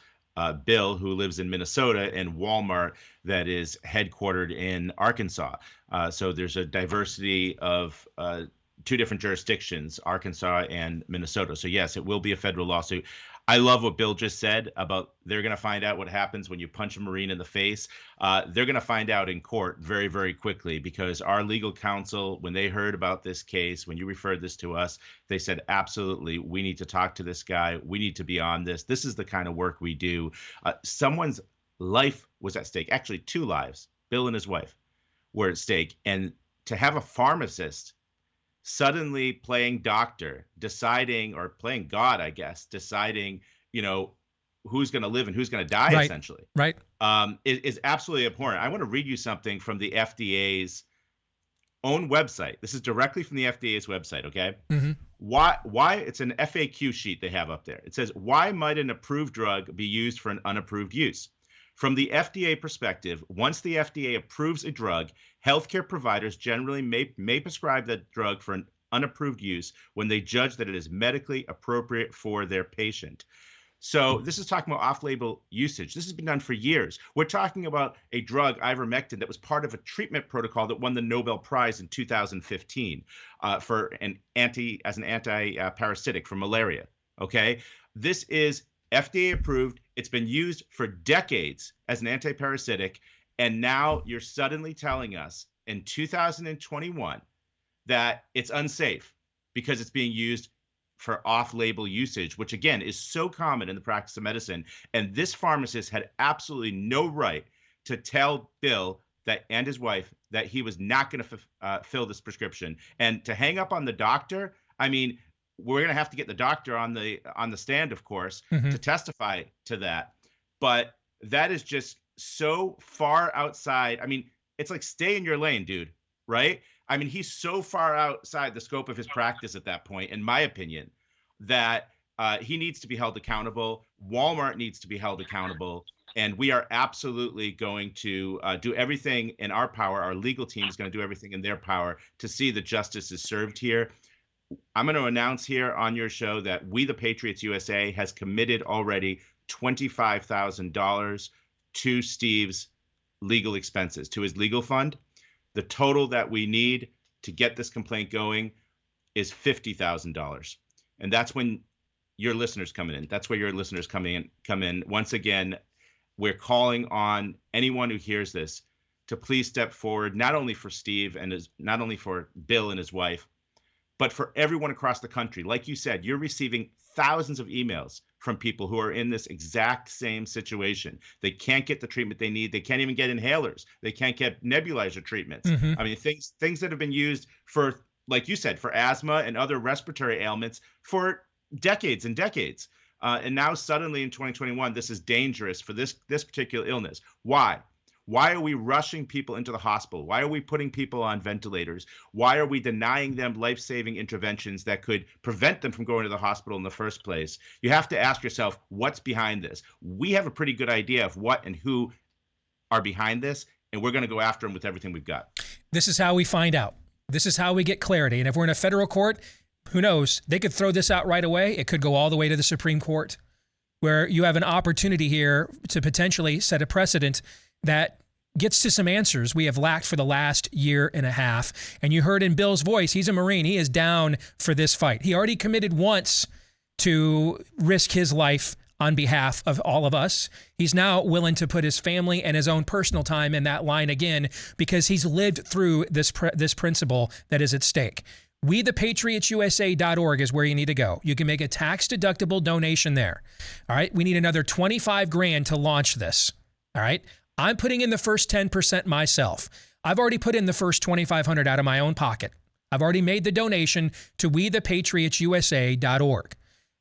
Bill, who lives in Minnesota, and Walmart that is headquartered in Arkansas. So there's a diversity of two different jurisdictions, Arkansas and Minnesota. So yes, it will be a federal lawsuit. I love what Bill just said about they're going to find out what happens when you punch a Marine in the face. They're going to find out in court very, very quickly, because our legal counsel, when they heard about this case, when you referred this to us, they said, absolutely, we need to talk to this guy. We need to be on this. This is the kind of work we do. Someone's life was at stake. Actually, two lives, Bill and his wife, were at stake. And to have a pharmacist suddenly playing doctor, deciding, or playing God, I guess, deciding, who's going to live and who's going to die, right. essentially, right, is absolutely abhorrent. I want to read you something from the FDA's own website. This is directly from the FDA's website, okay? Mm-hmm. Why it's an FAQ sheet they have up there. It says, why might an approved drug be used for an unapproved use? From the FDA perspective, once the FDA approves a drug, healthcare providers generally may prescribe that drug for an unapproved use when they judge that it is medically appropriate for their patient. So this is talking about off-label usage. This has been done for years. We're talking about a drug, ivermectin, that was part of a treatment protocol that won the Nobel Prize in 2015 for an anti-parasitic for malaria. Okay, this is FDA approved. It's been used for decades as an anti-parasitic, and now you're suddenly telling us in 2021 that it's unsafe because it's being used for off-label usage, which again is so common in the practice of medicine. And this pharmacist had absolutely no right to tell Bill and his wife that he was not going to fill this prescription, and to hang up on the doctor. I mean, we're going to have to get the doctor on the stand, of course, mm-hmm. to testify to that. But that is just so far outside. I mean, it's like, stay in your lane, dude, right? I mean, he's so far outside the scope of his practice at that point, in my opinion, that he needs to be held accountable. Walmart needs to be held accountable. And we are absolutely going to do everything in our power. Our legal team is going to do everything in their power to see that justice is served here. I'm going to announce here on your show that We the Patriots USA has committed already $25,000 to Steve's legal expenses, to his legal fund. The total that we need to get this complaint going is $50,000. And that's when your listeners come in. That's where your listeners come in. Once again, we're calling on anyone who hears this to please step forward, not only for Steve and not only for Bill and his wife, but for everyone across the country. Like you said, you're receiving thousands of emails from people who are in this exact same situation. They can't get the treatment they need. They can't even get inhalers. They can't get nebulizer treatments. Mm-hmm. I mean, things that have been used for, like you said, for asthma and other respiratory ailments for decades and decades. And now suddenly in 2021, this is dangerous for this particular illness. Why? Why are we rushing people into the hospital? Why are we putting people on ventilators? Why are we denying them life-saving interventions that could prevent them from going to the hospital in the first place? You have to ask yourself, what's behind this? We have a pretty good idea of what and who are behind this, and we're going to go after them with everything we've got. This is how we find out. This is how we get clarity. And if we're in a federal court, who knows? They could throw this out right away. It could go all the way to the Supreme Court, where you have an opportunity here to potentially set a precedent that gets to some answers we have lacked for the last year and a half. And you heard in Bill's voice, he's a Marine. He is down for this fight. He already committed once to risk his life on behalf of all of us. He's now willing to put his family and his own personal time in that line again, because he's lived through this principle that is at stake. WeThePatriotsUSA.org is where you need to go. You can make a tax-deductible donation there. All right. We need another $25,000 to launch this. All right. I'm putting in the first 10% myself. I've already put in the first $2,500 out of my own pocket. I've already made the donation to WeThePatriotsUSA.org.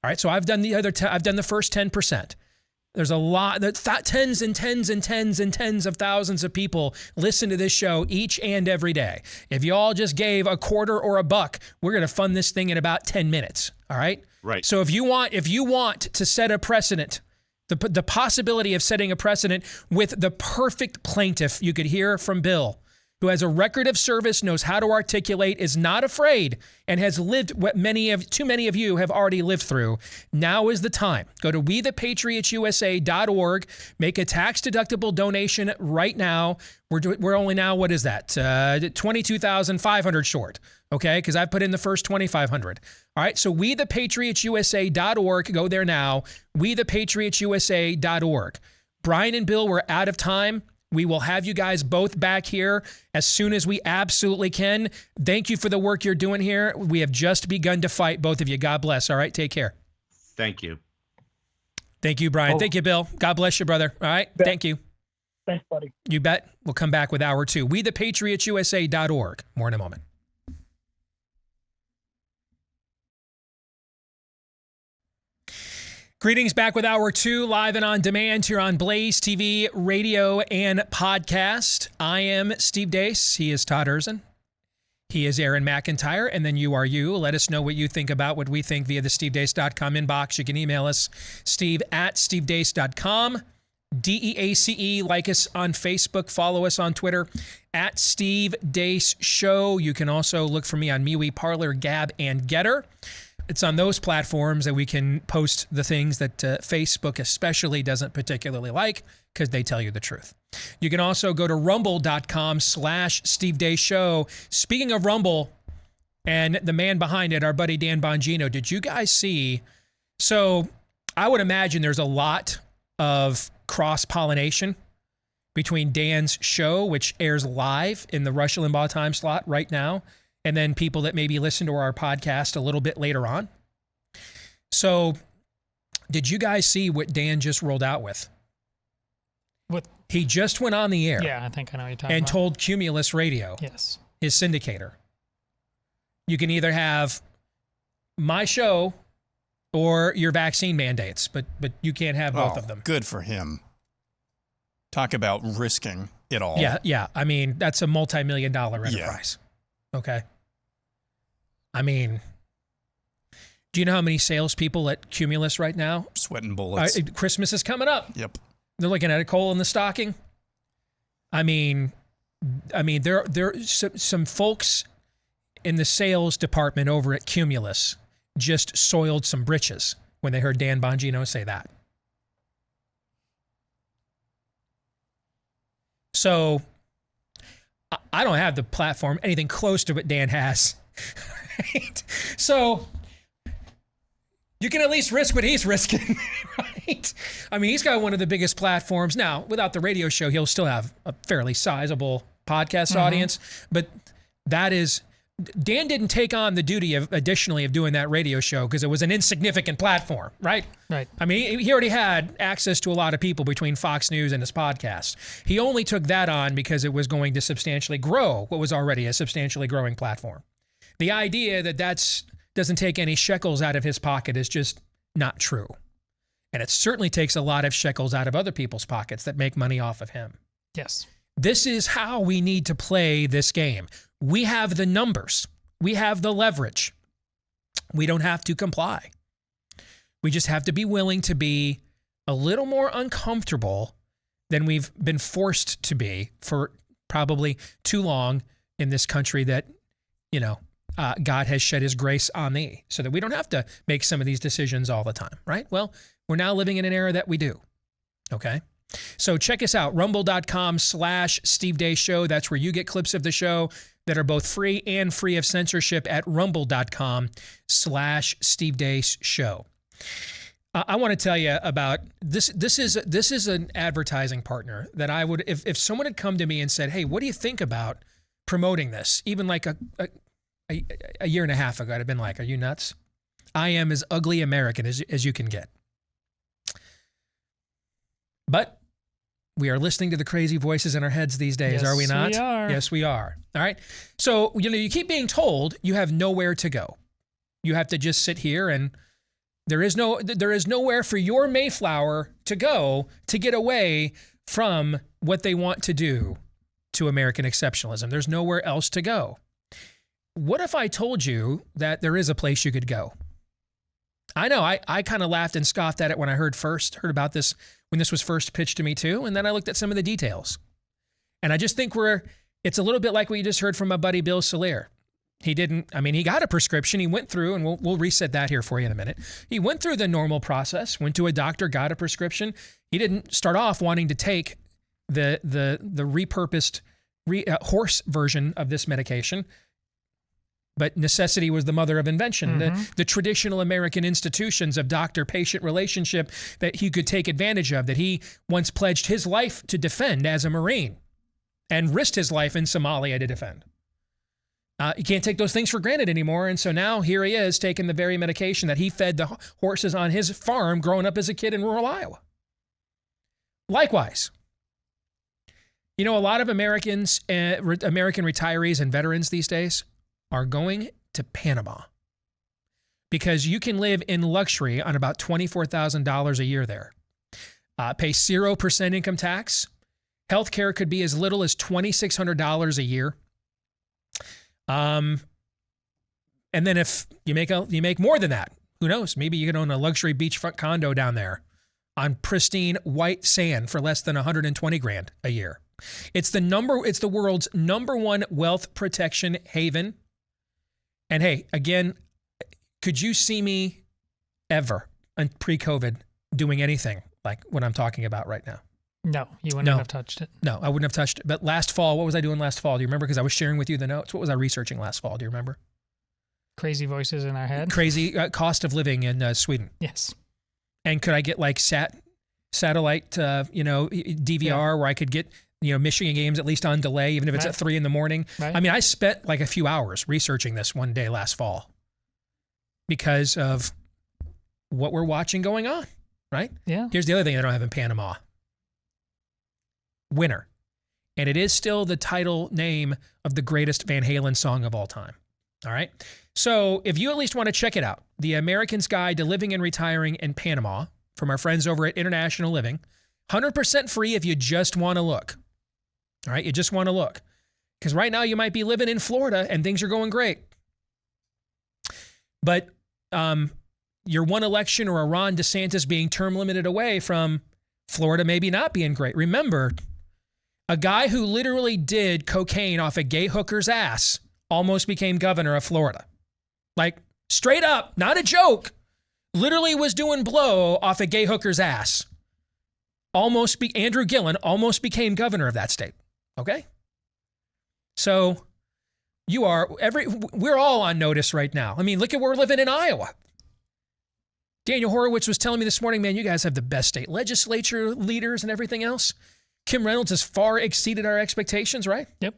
All right. So I've done I've done the first 10%. There's a lot, tens and tens and tens and tens of thousands of people listen to this show each and every day. If you all just gave a quarter or a buck, we're going to fund this thing in about 10 minutes. All right. Right. So if you want to set a precedent, the possibility of setting a precedent with the perfect plaintiff you could hear from Bill, who has a record of service, knows how to articulate, is not afraid, and has lived what too many of you have already lived through. Now is the time. Go to WeThePatriotsUSA.org. Make a tax-deductible donation right now. We're only now, what is that? 22,500 short. Okay, because I've put in the first 2,500. All right, so WeThePatriotsUSA.org. Go there now. WeThePatriotsUSA.org. Brian and Bill, we're out of time. We will have you guys both back here as soon as we absolutely can. Thank you for the work you're doing here. We have just begun to fight, both of you. God bless. All right, take care. Thank you. Thank you, Brian. Thank you, Bill. God bless you, brother. All right, thank you. Thanks, buddy. You bet. We'll come back with hour two. WeThePatriotsUSA.org. More in a moment. Greetings, back with hour two, live and on demand here on Blaze TV, radio, and podcast. I am Steve Deace. He is Todd Erzin. He is Aaron McIntyre, and then you are you. Let us know what you think about what we think via the stevedeace.com inbox. You can email us, steve@stevedeace.com, DEACE. Like us on Facebook. Follow us on Twitter, @Steve Deace Show. You can also look for me on MeWe, Parler, Gab, and Getter. It's on those platforms that we can post the things that Facebook especially doesn't particularly like, because they tell you the truth. You can also go to rumble.com/Steve Deace Show. Speaking of Rumble and the man behind it, our buddy Dan Bongino, did you guys see? So I would imagine there's a lot of cross-pollination between Dan's show, which airs live in the Rush Limbaugh time slot right now, and then people that maybe listen to our podcast a little bit later on. So did you guys see what Dan just rolled out with? What? He just went on the air. Yeah, I think I know what you're talking and about. told Cumulus Radio, yes, his syndicator, you can either have my show or your vaccine mandates, but you can't have both of them. Good for him. Talk about risking it all. Yeah. I mean, that's a multi-million-dollar enterprise. Yeah. Okay. I mean, do you know how many salespeople at Cumulus right now? Sweating bullets. Christmas is coming up. Yep. They're looking at a coal in the stocking. I mean, there are some folks in the sales department over at Cumulus just soiled some britches when they heard Dan Bongino say that. So I don't have the platform anything close to what Dan has. Right? So you can at least risk what he's risking, right? I mean, he's got one of the biggest platforms. Now, without the radio show, he'll still have a fairly sizable podcast audience, but that is, Dan didn't take on the duty of doing that radio show because it was an insignificant platform, right? Right. I mean, he already had access to a lot of people between Fox News and his podcast. He only took that on because it was going to substantially grow what was already a substantially growing platform. The idea that doesn't take any shekels out of his pocket is just not true. And it certainly takes a lot of shekels out of other people's pockets that make money off of him. Yes. This is how we need to play this game. We have the numbers. We have the leverage. We don't have to comply. We just have to be willing to be a little more uncomfortable than we've been forced to be for probably too long in this country that, God has shed his grace on thee so that we don't have to make some of these decisions all the time, right? Well, we're now living in an era that we do. Okay. So check us out, rumble.com/Steve Deace Show. That's where you get clips of the show that are both free and free of censorship at rumble.com/Steve Deace Show. I want to tell you about this. This is an advertising partner that I would, if someone had come to me and said, hey, what do you think about promoting this? Even like a year and a half ago, I'd have been like, are you nuts? I am as ugly American as you can get. But we are listening to the crazy voices in our heads these days, are we not? Yes, we are. Yes, we are. All right. So, you keep being told you have nowhere to go. You have to just sit here, and there is nowhere for your Mayflower to go to get away from what they want to do to American exceptionalism. There's nowhere else to go. What if I told you that there is a place you could go? I know I kind of laughed and scoffed at it when I heard about this when this was first pitched to me too, and then I looked at some of the details. And I just think it's a little bit like what you just heard from my buddy Bill Salier. He got a prescription, he went through, and we'll reset that here for you in a minute. He went through the normal process, went to a doctor, got a prescription. He didn't start off wanting to take the repurposed horse version of this medication. But necessity was the mother of invention. Mm-hmm. The traditional American institutions of doctor-patient relationship that he could take advantage of, that he once pledged his life to defend as a Marine and risked his life in Somalia to defend. You can't take those things for granted anymore. And so now here he is taking the very medication that he fed the horses on his farm growing up as a kid in rural Iowa. Likewise, a lot of Americans, American retirees and veterans these days are going to Panama because you can live in luxury on about $24,000 a year there. Pay 0% income tax. Healthcare could be as little as $2,600 a year. And then if you make more than that, who knows? Maybe you can own a luxury beachfront condo down there on pristine white sand for less than $120,000 a year. It's the world's #1 wealth protection haven. And hey, again, could you see me ever pre-COVID doing anything like what I'm talking about right now? No, you wouldn't have touched it. No, I wouldn't have touched it. But last fall, what was I doing last fall? Do you remember? Because I was sharing with you the notes. What was I researching last fall? Do you remember? Crazy voices in our head. Crazy cost of living in Sweden. Yes. And could I get like satellite, DVR where I could get, Michigan games at least on delay, even if it's at 3 a.m. Right. I mean, I spent like a few hours researching this one day last fall because of what we're watching going on, right? Yeah. Here's the other thing I don't have in Panama. Winner. And it is still the title name of the greatest Van Halen song of all time. All right. So if you at least want to check it out, The American's Guide to Living and Retiring in Panama from our friends over at International Living, 100% free if you just want to look. All right. You just want to look. Because right now you might be living in Florida and things are going great. But your one election or a Ron DeSantis being term limited away from Florida maybe not being great. Remember, a guy who literally did cocaine off a gay hooker's ass almost became governor of Florida. Like, straight up, not a joke. Literally was doing blow off a gay hooker's ass. Andrew Gillen almost became governor of that state. Okay? So we're all on notice right now. I mean, look at where we're living in Iowa. Daniel Horowitz was telling me this morning, man, you guys have the best state legislature leaders and everything else. Kim Reynolds has far exceeded our expectations, right? Yep.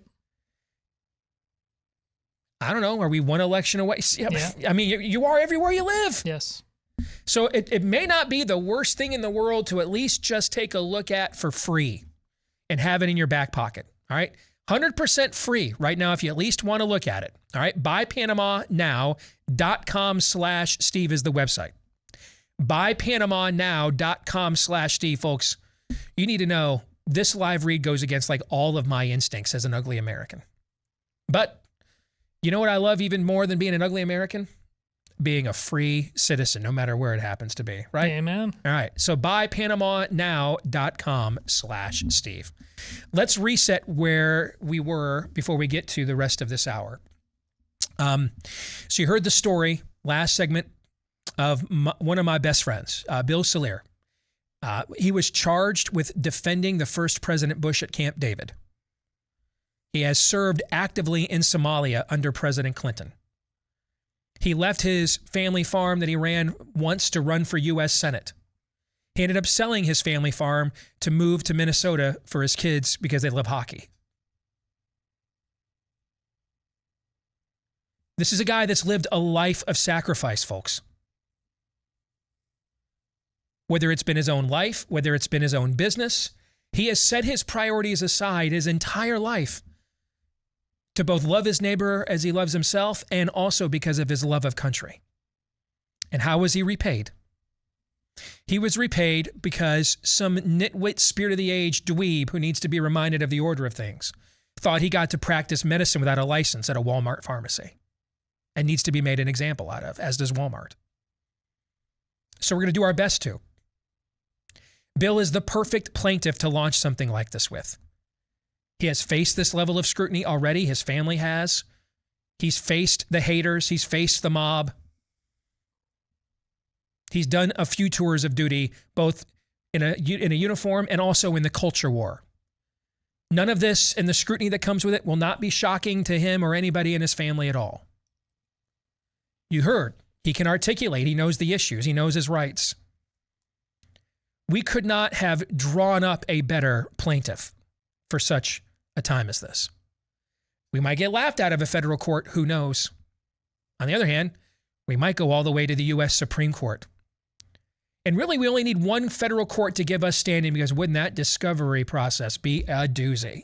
I don't know. Are we one election away? Yeah. I mean, you are everywhere you live. Yes. So it may not be the worst thing in the world to at least just take a look at for free and have it in your back pocket. All right. 100% free right now if you at least want to look at it. All right. BuyPanamaNow.com/Steve is the website. BuyPanamaNow.com/Steve, folks. You need to know this live read goes against like all of my instincts as an ugly American. But you know what I love even more than being an ugly American? being a free citizen, no matter where it happens to be, right? Amen. All right. So buypanamanow.com/Steve. Let's reset where we were before we get to the rest of this hour. So you heard the story last segment of one of my best friends, Bill Salier. He was charged with defending the first President Bush at Camp David. He has served actively in Somalia under President Clinton. He left his family farm that he ran once to run for U.S. Senate. He ended up selling his family farm to move to Minnesota for his kids because they love hockey. This is a guy that's lived a life of sacrifice, folks. Whether it's been his own life, whether it's been his own business, he has set his priorities aside his entire life to both love his neighbor as he loves himself and also because of his love of country. And how was he repaid? He was repaid because some nitwit spirit of the age dweeb who needs to be reminded of the order of things thought he got to practice medicine without a license at a Walmart pharmacy and needs to be made an example out of, as does Walmart. So we're going to do our best to. Bill is the perfect plaintiff to launch something like this with. He has faced this level of scrutiny already. His family has. He's faced the haters. He's faced the mob. He's done a few tours of duty, both in a uniform and also in the culture war. None of this and the scrutiny that comes with it will not be shocking to him or anybody in his family at all. You heard, he can articulate. He knows the issues. He knows his rights. We could not have drawn up a better plaintiff for such a time as this. We might get laughed out of a federal court, who knows? On the other hand, we might go all the way to the U.S. Supreme Court. And really, we only need one federal court to give us standing, because wouldn't that discovery process be a doozy?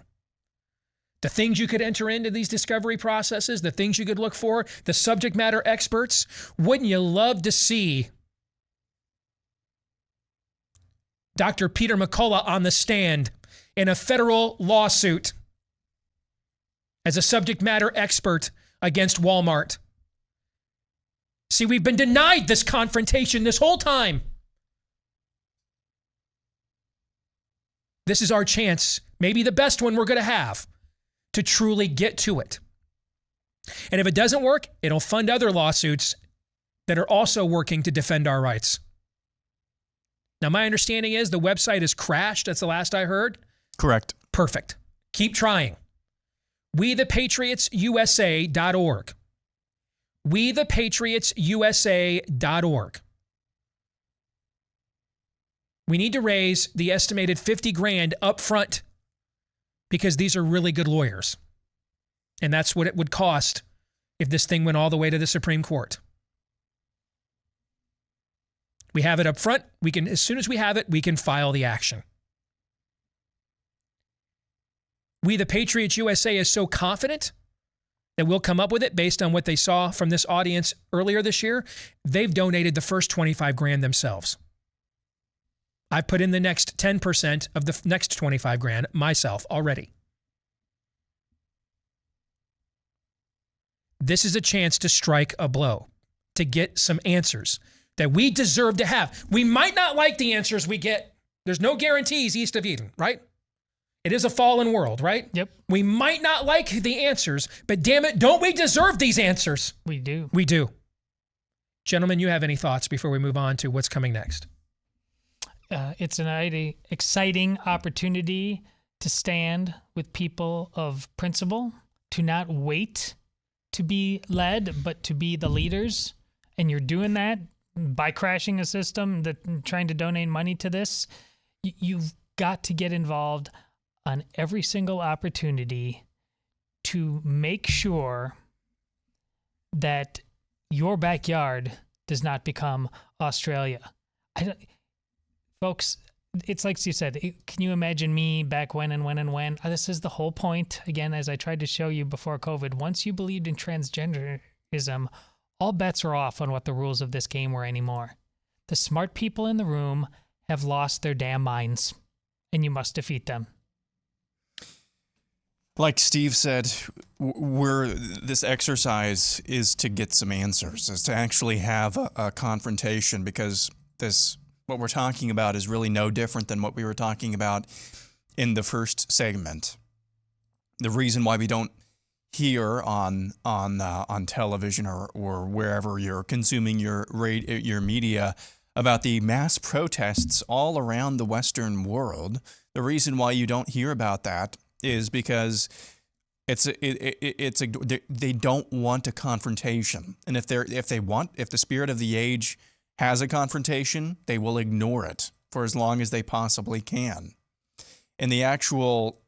The things you could enter into these discovery processes, the things you could look for, the subject matter experts, wouldn't you love to see Dr. Peter McCullough on the stand in a federal lawsuit as a subject matter expert against Walmart? See, we've been denied this confrontation this whole time. This is our chance, maybe the best one we're going to have, to truly get to it. And if it doesn't work, it'll fund other lawsuits that are also working to defend our rights. Now, my understanding is the website has crashed. That's the last I heard. Correct. Perfect. Keep trying. WeThePatriotsUSA.org. WeThePatriotsUSA.org. We need to raise the estimated $50,000 up front because these are really good lawyers. And that's what it would cost if this thing went all the way to the Supreme Court. We have it up front. We can, as soon as we have it, we can file the action. We, the Patriots USA, is so confident that we'll come up with it based on what they saw from this audience earlier this year. They've donated the first $25,000 themselves. I put in the next 10% of the next $25,000 myself already. This is a chance to strike a blow, to get some answers that we deserve to have. We might not like the answers we get. There's no guarantees east of Eden, right? It is a fallen world, right? Yep. We might not like the answers, but damn it, don't we deserve these answers? We do. We do. Gentlemen, you have any thoughts before we move on to what's coming next? It's an exciting opportunity to stand with people of principle, to not wait to be led, but to be the leaders. And you're doing that by crashing a system, trying to donate money to this. You've got to get involved on every single opportunity to make sure that your backyard does not become Australia. Folks, it's like you said, can you imagine me back when and when and when? This is the whole point, again, as I tried to show you before COVID. Once you believed in transgenderism, all bets are off on what the rules of this game were anymore. The smart people in the room have lost their damn minds, and you must defeat them. Like Steve said, this exercise is to get some answers, is to actually have a confrontation, because what we're talking about is really no different than what we were talking about in the first segment. The reason why we don't hear on television or wherever you're consuming your media about the mass protests all around the Western world, the reason why you don't hear about that is because they don't want a confrontation. And if the spirit of the age has a confrontation, they will ignore it for as long as they possibly can. In the actual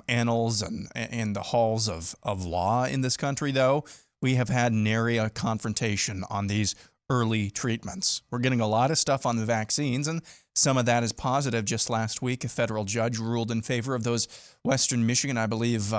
annals and the halls of law in this country, though, we have had nary a confrontation on these early treatments. We're getting a lot of stuff on the vaccines, and some of that is positive. Just last week, a federal judge ruled in favor of those Western Michigan, I believe,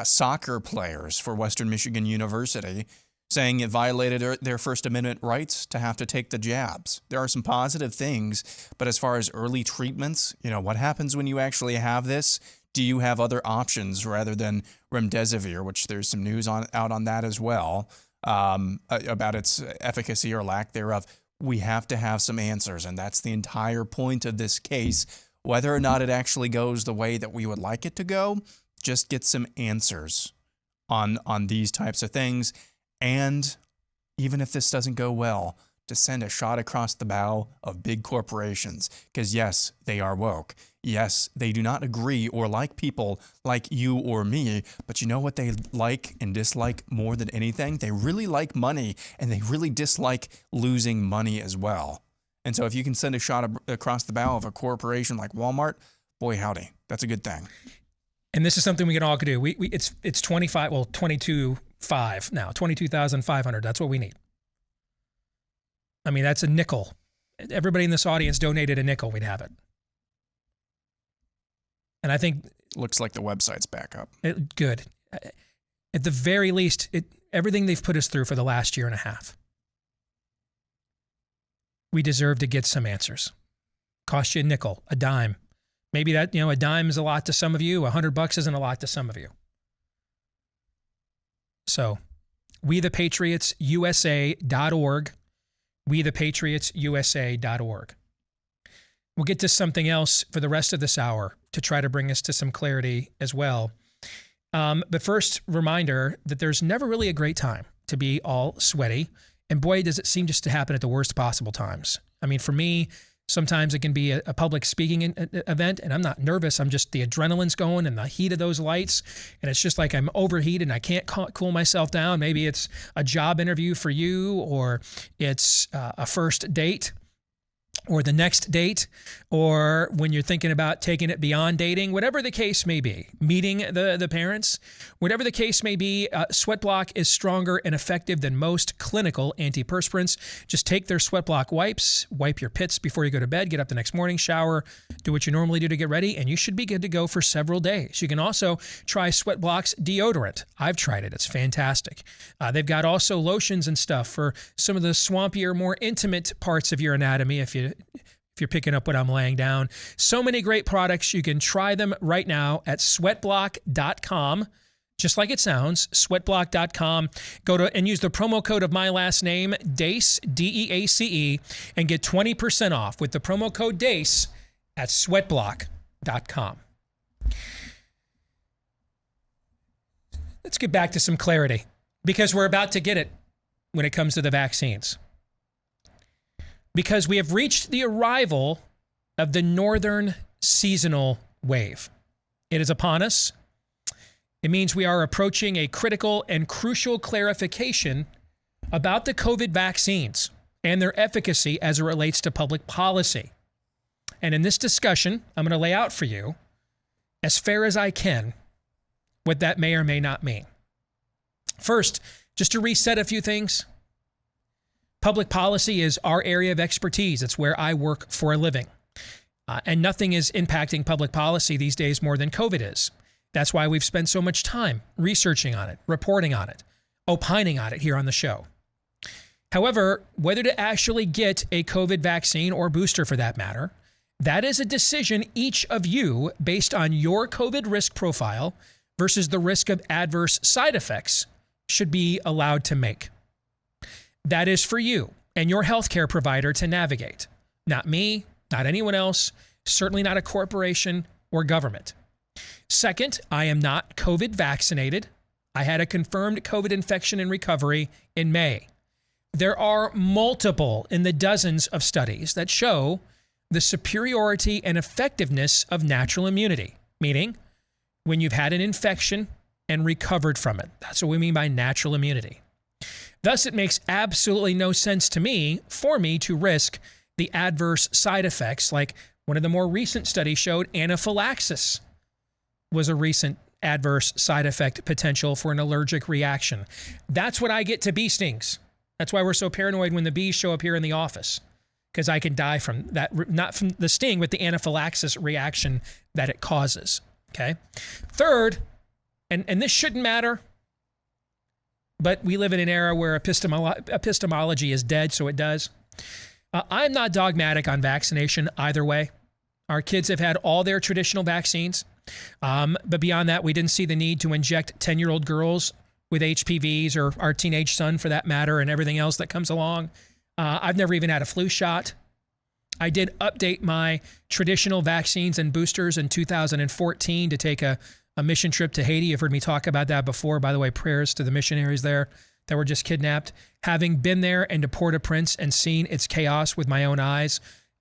soccer players for Western Michigan University, saying it violated their First Amendment rights to have to take the jabs. There are some positive things, but as far as early treatments, what happens when you actually have this? Do you have other options rather than remdesivir, which there's some news out on that as well, about its efficacy or lack thereof? We have to have some answers, and that's the entire point of this case. Whether or not it actually goes the way that we would like it to go, just get some answers on these types of things. And even if this doesn't go well, to send a shot across the bow of big corporations. Because yes, they are woke. Yes, they do not agree or like people like you or me, but you know what they like and dislike more than anything? They really like money, and they really dislike losing money as well. And so if you can send a shot across the bow of a corporation like Walmart, boy howdy, that's a good thing. And this is something we can all do. It's 22,500 now, 22,500. That's what we need. I mean, that's a nickel. Everybody in this audience donated a nickel, we'd have it. And I think... Looks like the website's back up. Good. At the very least, everything they've put us through for the last year and a half, we deserve to get some answers. Cost you a nickel, a dime. Maybe that, a dime is a lot to some of you. $100 isn't a lot to some of you. So, WeThePatriotsUSA.org. WeThePatriotsUSA.org. We'll get to something else for the rest of this hour to try to bring us to some clarity as well. But first, reminder that there's never really a great time to be all sweaty. And boy, does it seem just to happen at the worst possible times. I mean, for me, sometimes it can be a public speaking event, and I'm not nervous. I'm just, the adrenaline's going and the heat of those lights. And it's just like I'm overheated and I can't cool myself down. Maybe it's a job interview for you, or it's a first date, or the next date, or when you're thinking about taking it beyond dating, whatever the case may be, meeting the parents, whatever the case may be, Sweat Block is stronger and effective than most clinical antiperspirants. Just take their Sweat Block wipes, wipe your pits before you go to bed, get up the next morning, shower, do what you normally do to get ready, and you should be good to go for several days. You can also try Sweat Block's deodorant. I've tried it. It's fantastic. They've got also lotions and stuff for some of the swampier, more intimate parts of your anatomy, if you're picking up what I'm laying down. So many great products. You can try them right now at sweatblock.com. Just like it sounds, sweatblock.com. Go to and use the promo code of my last name, Deace, D-E-A-C-E, and get 20% off with the promo code Deace at sweatblock.com. Let's get back to some clarity, because we're about to get it when it comes to the vaccines. Because we have reached the arrival of the northern seasonal wave. It is upon us. It means we are approaching a critical and crucial clarification about the COVID vaccines and their efficacy as it relates to public policy. And in this discussion, I'm going to lay out for you, as fair as I can, what that may or may not mean. First, just to reset a few things. Public policy is our area of expertise. It's where I work for a living. And nothing is impacting public policy these days more than COVID is. That's why we've spent so much time researching on it, reporting on it, opining on it here on the show. However, whether to actually get a COVID vaccine or booster for that matter, that is a decision each of you, based on your COVID risk profile, versus the risk of adverse side effects should be allowed to make. That is for you and your healthcare provider to navigate. Not me, not anyone else, certainly not a corporation or government. Second, I am not COVID vaccinated. I had a confirmed COVID infection and recovery in May. There are multiple in the dozens of studies that show the superiority and effectiveness of natural immunity, meaning when you've had an infection and recovered from it. That's what we mean by natural immunity. Thus, it makes absolutely no sense to me for me to risk the adverse side effects, like one of the more recent studies showed anaphylaxis was a recent adverse side effect potential for an allergic reaction. That's what I get to bee stings. That's why we're so paranoid when the bees show up here in the office, because I can die from that, not from the sting, but the anaphylaxis reaction that it causes. Okay. Third, and this shouldn't matter, but we live in an era where epistemology is dead, so it does. I'm not dogmatic on vaccination either way. Our kids have had all their traditional vaccines, but beyond that, we didn't see the need to inject 10-year-old girls with HPVs, or our teenage son for that matter, and everything else that comes along. I've never even had a flu shot. I did update my traditional vaccines and boosters in 2014 to take a mission trip to Haiti. You've heard me talk about that before. By the way, prayers to the missionaries there that were just kidnapped. Having been there and to Port-au-Prince and seen its chaos with my own eyes,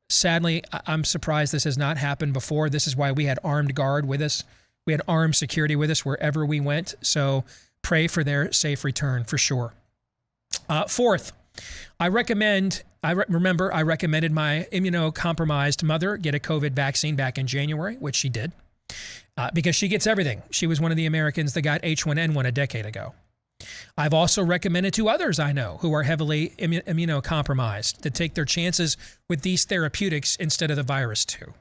sadly, I'm surprised this has not happened before. This is why we had armed guard with us. We had armed security with us wherever we went. So pray for their safe return for sure. Fourth, I recommended my immunocompromised mother get a COVID vaccine back in January, which she did, because she gets everything. She was one of the Americans that got H1N1 a decade ago. I've also recommended to others I know who are heavily immunocompromised to take their chances with these therapeutics instead of the virus too.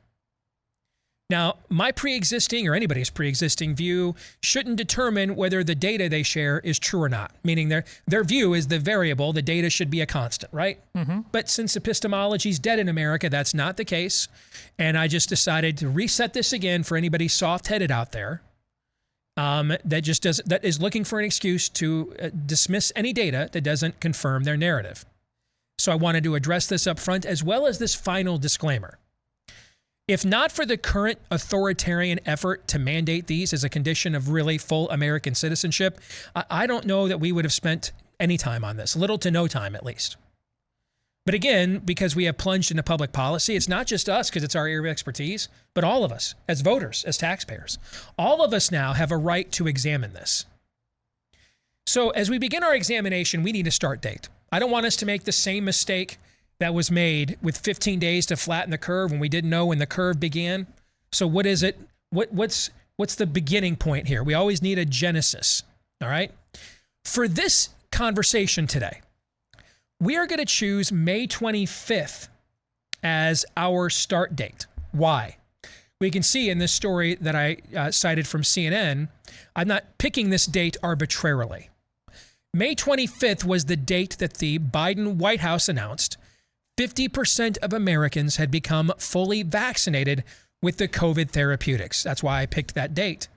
Now, my pre-existing or anybody's pre-existing view shouldn't determine whether the data they share is true or not, meaning their view is the variable, the data should be a constant, right? Mm-hmm. But since epistemology is dead in America, that's not the case. And I just decided to reset this again for anybody soft-headed out there that is looking for an excuse to dismiss any data that doesn't confirm their narrative. So I wanted to address this up front, as well as this final disclaimer. If not for the current authoritarian effort to mandate these as a condition of really full American citizenship, I don't know that we would have spent any time on this, little to no time at least. But again, because we have plunged into public policy, it's not just us because it's our area of expertise, but all of us as voters, as taxpayers. All of us now have a right to examine this. So as we begin our examination, we need a start date. I don't want us to make the same mistake that was made with 15 days to flatten the curve when we didn't know when the curve began. So what is it? What's the beginning point here? We always need a genesis, all right? For this conversation today, we are going to choose May 25th as our start date. Why? We can see in this story that I cited from CNN, I'm not picking this date arbitrarily. May 25th was the date that the Biden White House announced 50% of Americans had become fully vaccinated with the COVID therapeutics. That's why I picked that date.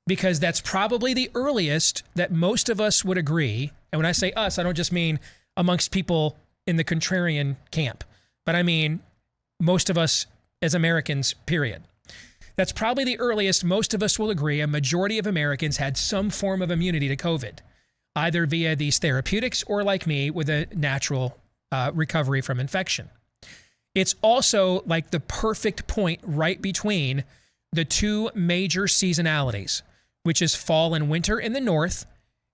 Because that's probably the earliest that most of us would agree. And when I say us, I don't just mean amongst people in the contrarian camp, but I mean most of us as Americans, period. That's probably the earliest most of us will agree a majority of Americans had some form of immunity to COVID, either via these therapeutics or like me with a natural recovery from infection. It's also like the perfect point right between the two major seasonalities, which is fall and winter in the north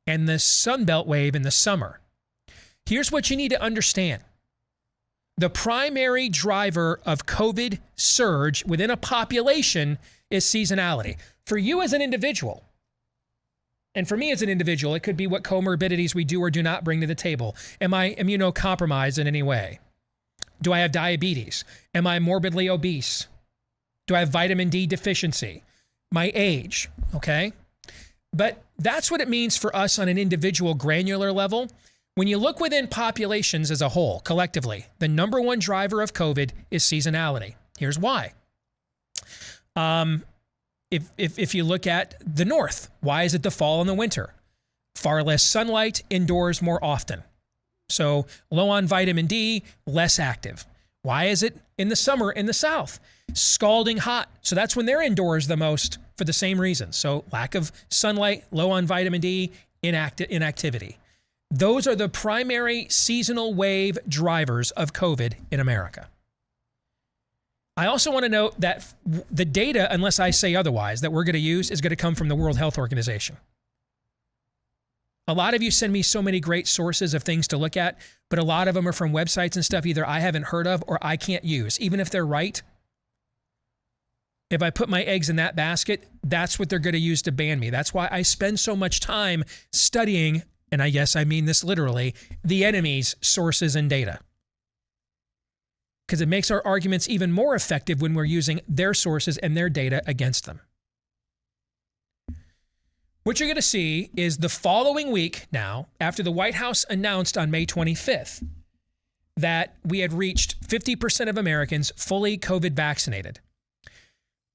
and the Sunbelt wave in the summer. Here's what you need to understand. The primary driver of COVID surge within a population is seasonality. For you as an individual, and for me as an individual, it could be what comorbidities we do or do not bring to the table. Am I immunocompromised in any way? Do I have diabetes? Am I morbidly obese? Do I have vitamin D deficiency? My age, okay? But that's what it means for us on an individual granular level. When you look within populations as a whole, collectively, the number one driver of COVID is seasonality. Here's why. If you look at the north, why is it the fall and the winter? Far less sunlight, indoors more often. So low on vitamin D, less active. Why is it in the summer in the south? Scalding hot. So that's when they're indoors the most for the same reasons. So lack of sunlight, low on vitamin D, inactivity. Those are the primary seasonal wave drivers of COVID in America. I also want to note that the data, unless I say otherwise, that we're going to use is going to come from the World Health Organization. A lot of you send me so many great sources of things to look at, but a lot of them are from websites and stuff either I haven't heard of or I can't use. Even if they're right, if I put my eggs in that basket, that's what they're going to use to ban me. That's why I spend so much time studying, and I mean this literally, the enemy's sources and data. Because it makes our arguments even more effective when we're using their sources and their data against them. What you're going to see is the following week now, after the White House announced on May 25th that we had reached 50% of Americans fully COVID vaccinated.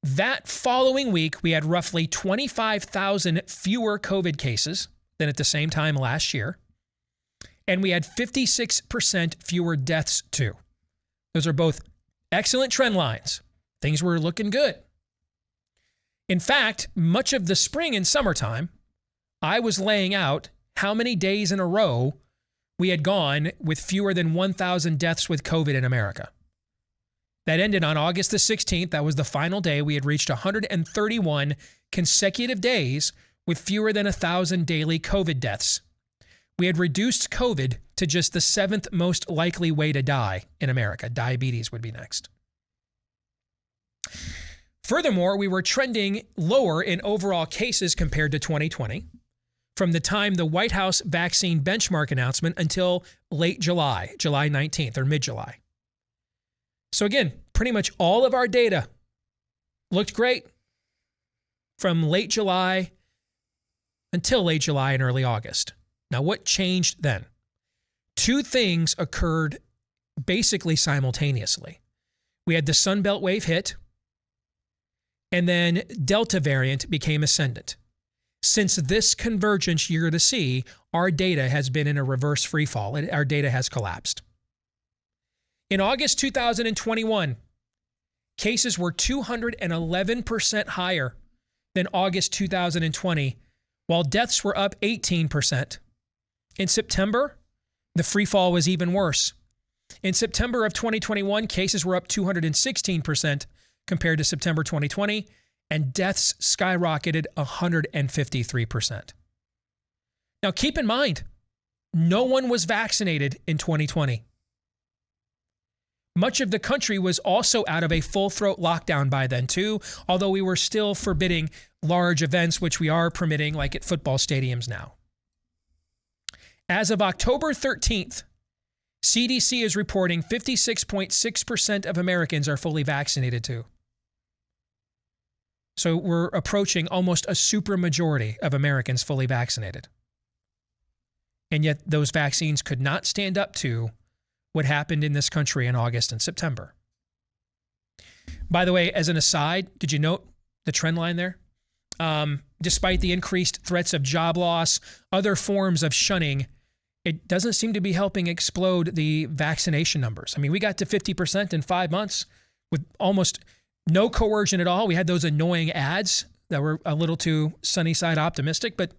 That following week, we had roughly 25,000 fewer COVID cases than at the same time last year. And we had 56% fewer deaths too. Those are both excellent trend lines. Things were looking good. In fact, much of the spring and summertime, I was laying out how many days in a row we had gone with fewer than 1,000 deaths with COVID in America. That ended on August the 16th. That was the final day. We had reached 131 consecutive days with fewer than 1,000 daily COVID deaths. We had reduced COVID to just the 7th most likely way to die in America. Diabetes would be next. Furthermore, we were trending lower in overall cases compared to 2020 from the time the White House vaccine benchmark announcement until late July, July 19th or mid-July. So again, pretty much all of our data looked great from late July until late July and early August. Now, what changed then? Two things occurred basically simultaneously. We had the Sunbelt wave hit, and then Delta variant became ascendant. Since this convergence you're going to see, our data has been in a reverse free fall. Our data has collapsed. In August 2021, cases were 211% higher than August 2020, while deaths were up 18%. In September, the free fall was even worse. In September of 2021, cases were up 216% compared to September 2020, and deaths skyrocketed 153%. Now, keep in mind, no one was vaccinated in 2020. Much of the country was also out of a full-throat lockdown by then, too, although we were still forbidding large events, which we are permitting, like at football stadiums now. As of October 13th, CDC is reporting 56.6% of Americans are fully vaccinated, too. So we're approaching almost a supermajority of Americans fully vaccinated. And yet those vaccines could not stand up to what happened in this country in August and September. By the way, as an aside, did you note the trend line there? Despite the increased threats of job loss, other forms of shunning, it doesn't seem to be helping explode the vaccination numbers. I mean, we got to 50% in 5 months with almost no coercion at all. We had those annoying ads that were a little too sunny side optimistic, but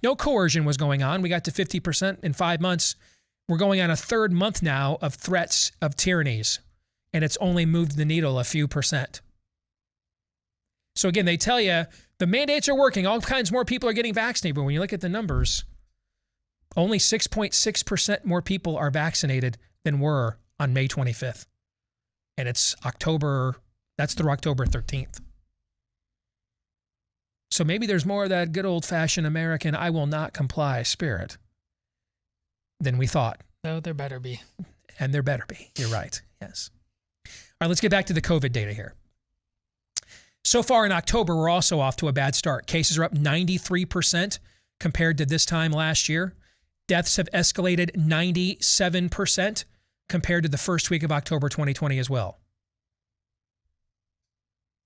no coercion was going on. We got to 50% in 5 months. We're going on a third month now of threats of tyrannies, and it's only moved the needle a few percent. So again, they tell you the mandates are working. All kinds more people are getting vaccinated. But when you look at the numbers, only 6.6% more people are vaccinated than were on May 25th. And it's October, that's through October 13th. So maybe there's more of that good old-fashioned American I will not comply spirit than we thought. No, there better be. And there better be. You're right. Yes. All right, let's get back to the COVID data here. So far in October, we're also off to a bad start. Cases are up 93% compared to this time last year. Deaths have escalated 97% compared to the first week of October 2020 as well.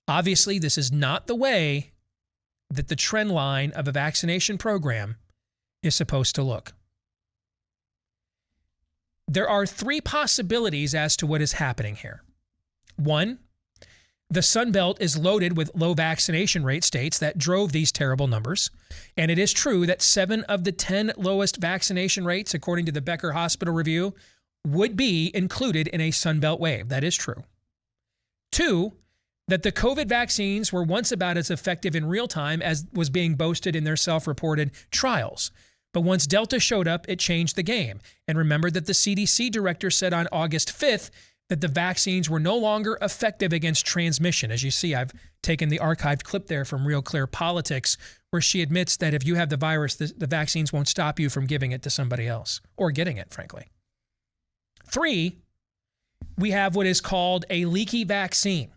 Obviously, this is not the way that the trend line of a vaccination program is supposed to look. There are three possibilities as to what is happening here. One, the Sun Belt is loaded with low vaccination rate states that drove these terrible numbers. And it is true that 7 of the 10 lowest vaccination rates, according to the Becker Hospital Review, would be included in a Sun Belt wave. That is true. 2, that the COVID vaccines were once about as effective in real time as was being boasted in their self-reported trials. But once Delta showed up, it changed the game. And remember that the CDC director said on August 5th that the vaccines were no longer effective against transmission. As you see, I've taken the archived clip there from Real Clear Politics, where she admits that if you have the virus, the vaccines won't stop you from giving it to somebody else or getting it, frankly. 3, we have what is called a leaky vaccine.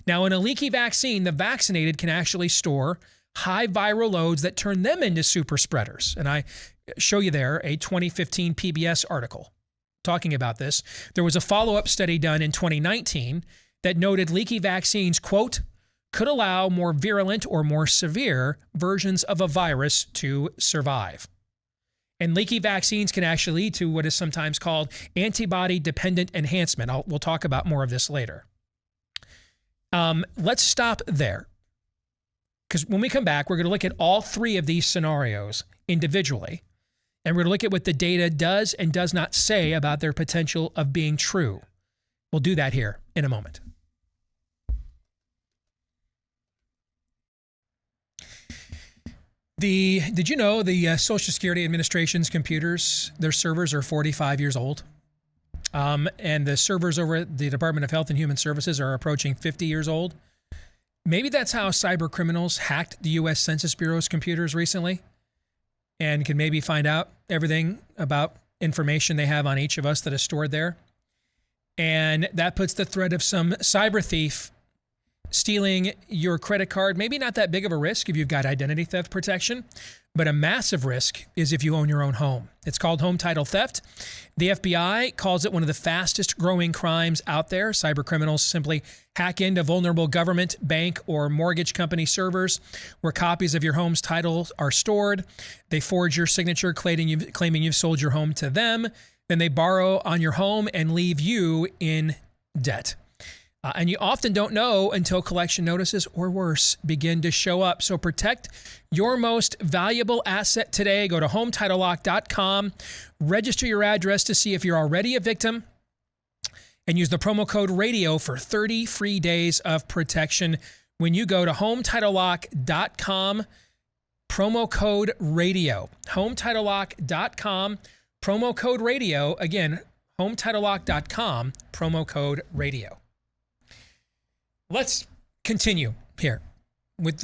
Now, in a leaky vaccine, the vaccinated can actually store high viral loads that turn them into super spreaders. And I show you there a 2015 PBS article talking about this. There was a follow-up study done in 2019 that noted leaky vaccines, quote, could allow more virulent or more severe versions of a virus to survive. And leaky vaccines can actually lead to what is sometimes called antibody-dependent enhancement. We'll talk about more of this later. Let's stop there. Because when we come back, we're going to look at all 3 of these scenarios individually. And we're going to look at what the data does and does not say about their potential of being true. We'll do that here in a moment. Did you know the Social Security Administration's computers, their servers are 45 years old? And the servers over at the Department of Health and Human Services are approaching 50 years old. Maybe that's how cyber criminals hacked the U.S. Census Bureau's computers recently and can maybe find out everything about information they have on each of us that is stored there. And that puts the threat of some cyber thief stealing your credit card, maybe not that big of a risk if you've got identity theft protection, but a massive risk is if you own your own home. It's called home title theft. The FBI calls it one of the fastest growing crimes out there. Cyber criminals simply hack into vulnerable government, bank, or mortgage company servers where copies of your home's titles are stored. They forge your signature claiming you've sold your home to them. Then they borrow on your home and leave you in debt. And you often don't know until collection notices or worse begin to show up. So protect your most valuable asset today. Go to HomeTitleLock.com, register your address to see if you're already a victim, and use the promo code RADIO for 30 free days of protection. When you go to HomeTitleLock.com, promo code RADIO. HomeTitleLock.com, promo code RADIO. Again, HomeTitleLock.com, promo code RADIO. Let's continue here with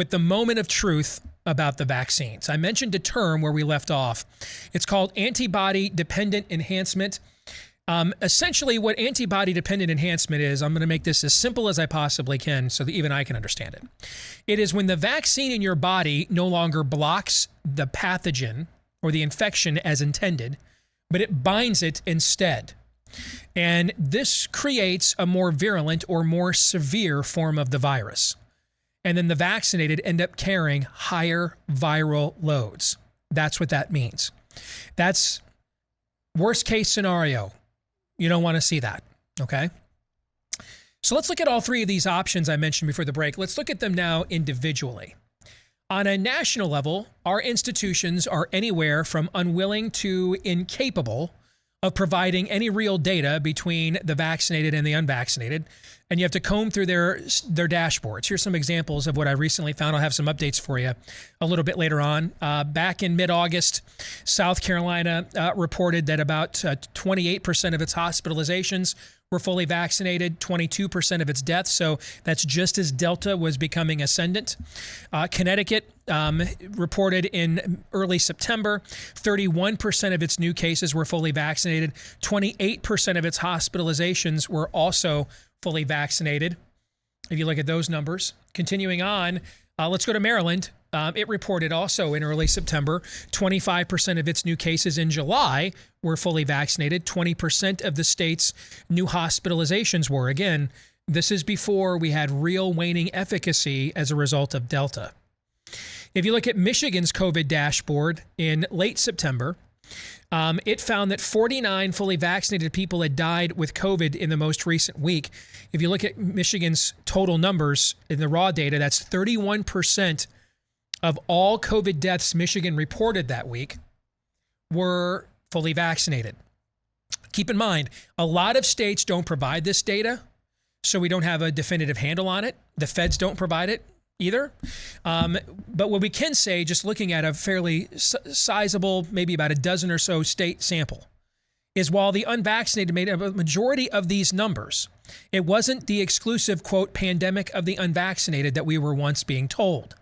the moment of truth about the vaccines. I mentioned a term where we left off. It's called antibody-dependent enhancement. Essentially, what antibody-dependent enhancement is, I'm going to make this as simple as I possibly can so that even I can understand it. It is when the vaccine in your body no longer blocks the pathogen or the infection as intended, but it binds it instead. And this creates a more virulent or more severe form of the virus. And then the vaccinated end up carrying higher viral loads. That's what that means. That's worst case scenario. You don't want to see that, okay? So let's look at all 3 of these options I mentioned before the break. Let's look at them now individually. On a national level, our institutions are anywhere from unwilling to incapable of providing any real data between the vaccinated and the unvaccinated. And you have to comb through their dashboards. Here's some examples of what I recently found. I'll have some updates for you a little bit later on. Back in mid-August, South Carolina reported that about 28% of its hospitalizations were fully vaccinated, 22% of its deaths. So that's just as Delta was becoming ascendant. Connecticut reported in early September, 31% of its new cases were fully vaccinated. 28% of its hospitalizations were also fully vaccinated. If you look at those numbers. Continuing on, let's go to Maryland. It reported also in early September, 25% of its new cases in July were fully vaccinated. 20% of the state's new hospitalizations were. Again, This is before we had real waning efficacy as a result of Delta. If you look at Michigan's COVID dashboard in late September, it found that 49 fully vaccinated people had died with COVID in the most recent week. If you look at Michigan's total numbers in the raw data, that's 31% of all COVID deaths Michigan reported that week were fully vaccinated. Keep in mind, a lot of states don't provide this data, so we don't have a definitive handle on it. The feds don't provide it either. But what we can say, just looking at a fairly sizable, maybe about a dozen or so state sample, is while the unvaccinated made up a majority of these numbers, it wasn't the exclusive, quote, pandemic of the unvaccinated that we were once being told.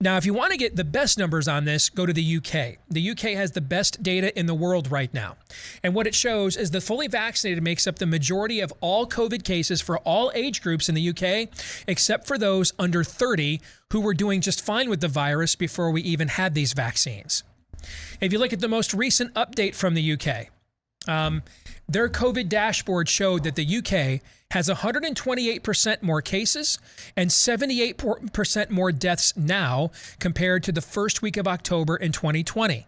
Now, if you want to get the best numbers on this, go to the UK. The UK has the best data in the world right now. And what it shows is the fully vaccinated makes up the majority of all COVID cases for all age groups in the UK, except for those under 30 who were doing just fine with the virus before we even had these vaccines. If you look at the most recent update from the UK, their COVID dashboard showed that the UK has 128% more cases and 78% more deaths now compared to the first week of October in 2020.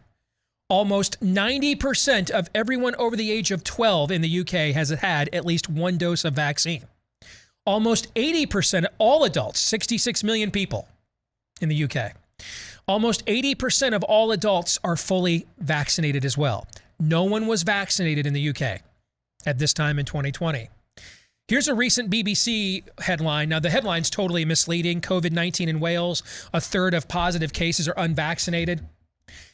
Almost 90% of everyone over the age of 12 in the UK has had at least one dose of vaccine. Almost 80% of all adults, 66 million people in the UK, almost 80% of all adults are fully vaccinated as well. No one was vaccinated in the UK at this time in 2020. Here's a recent BBC headline. Now, the headline's totally misleading. COVID-19 in Wales, a third of positive cases are unvaccinated.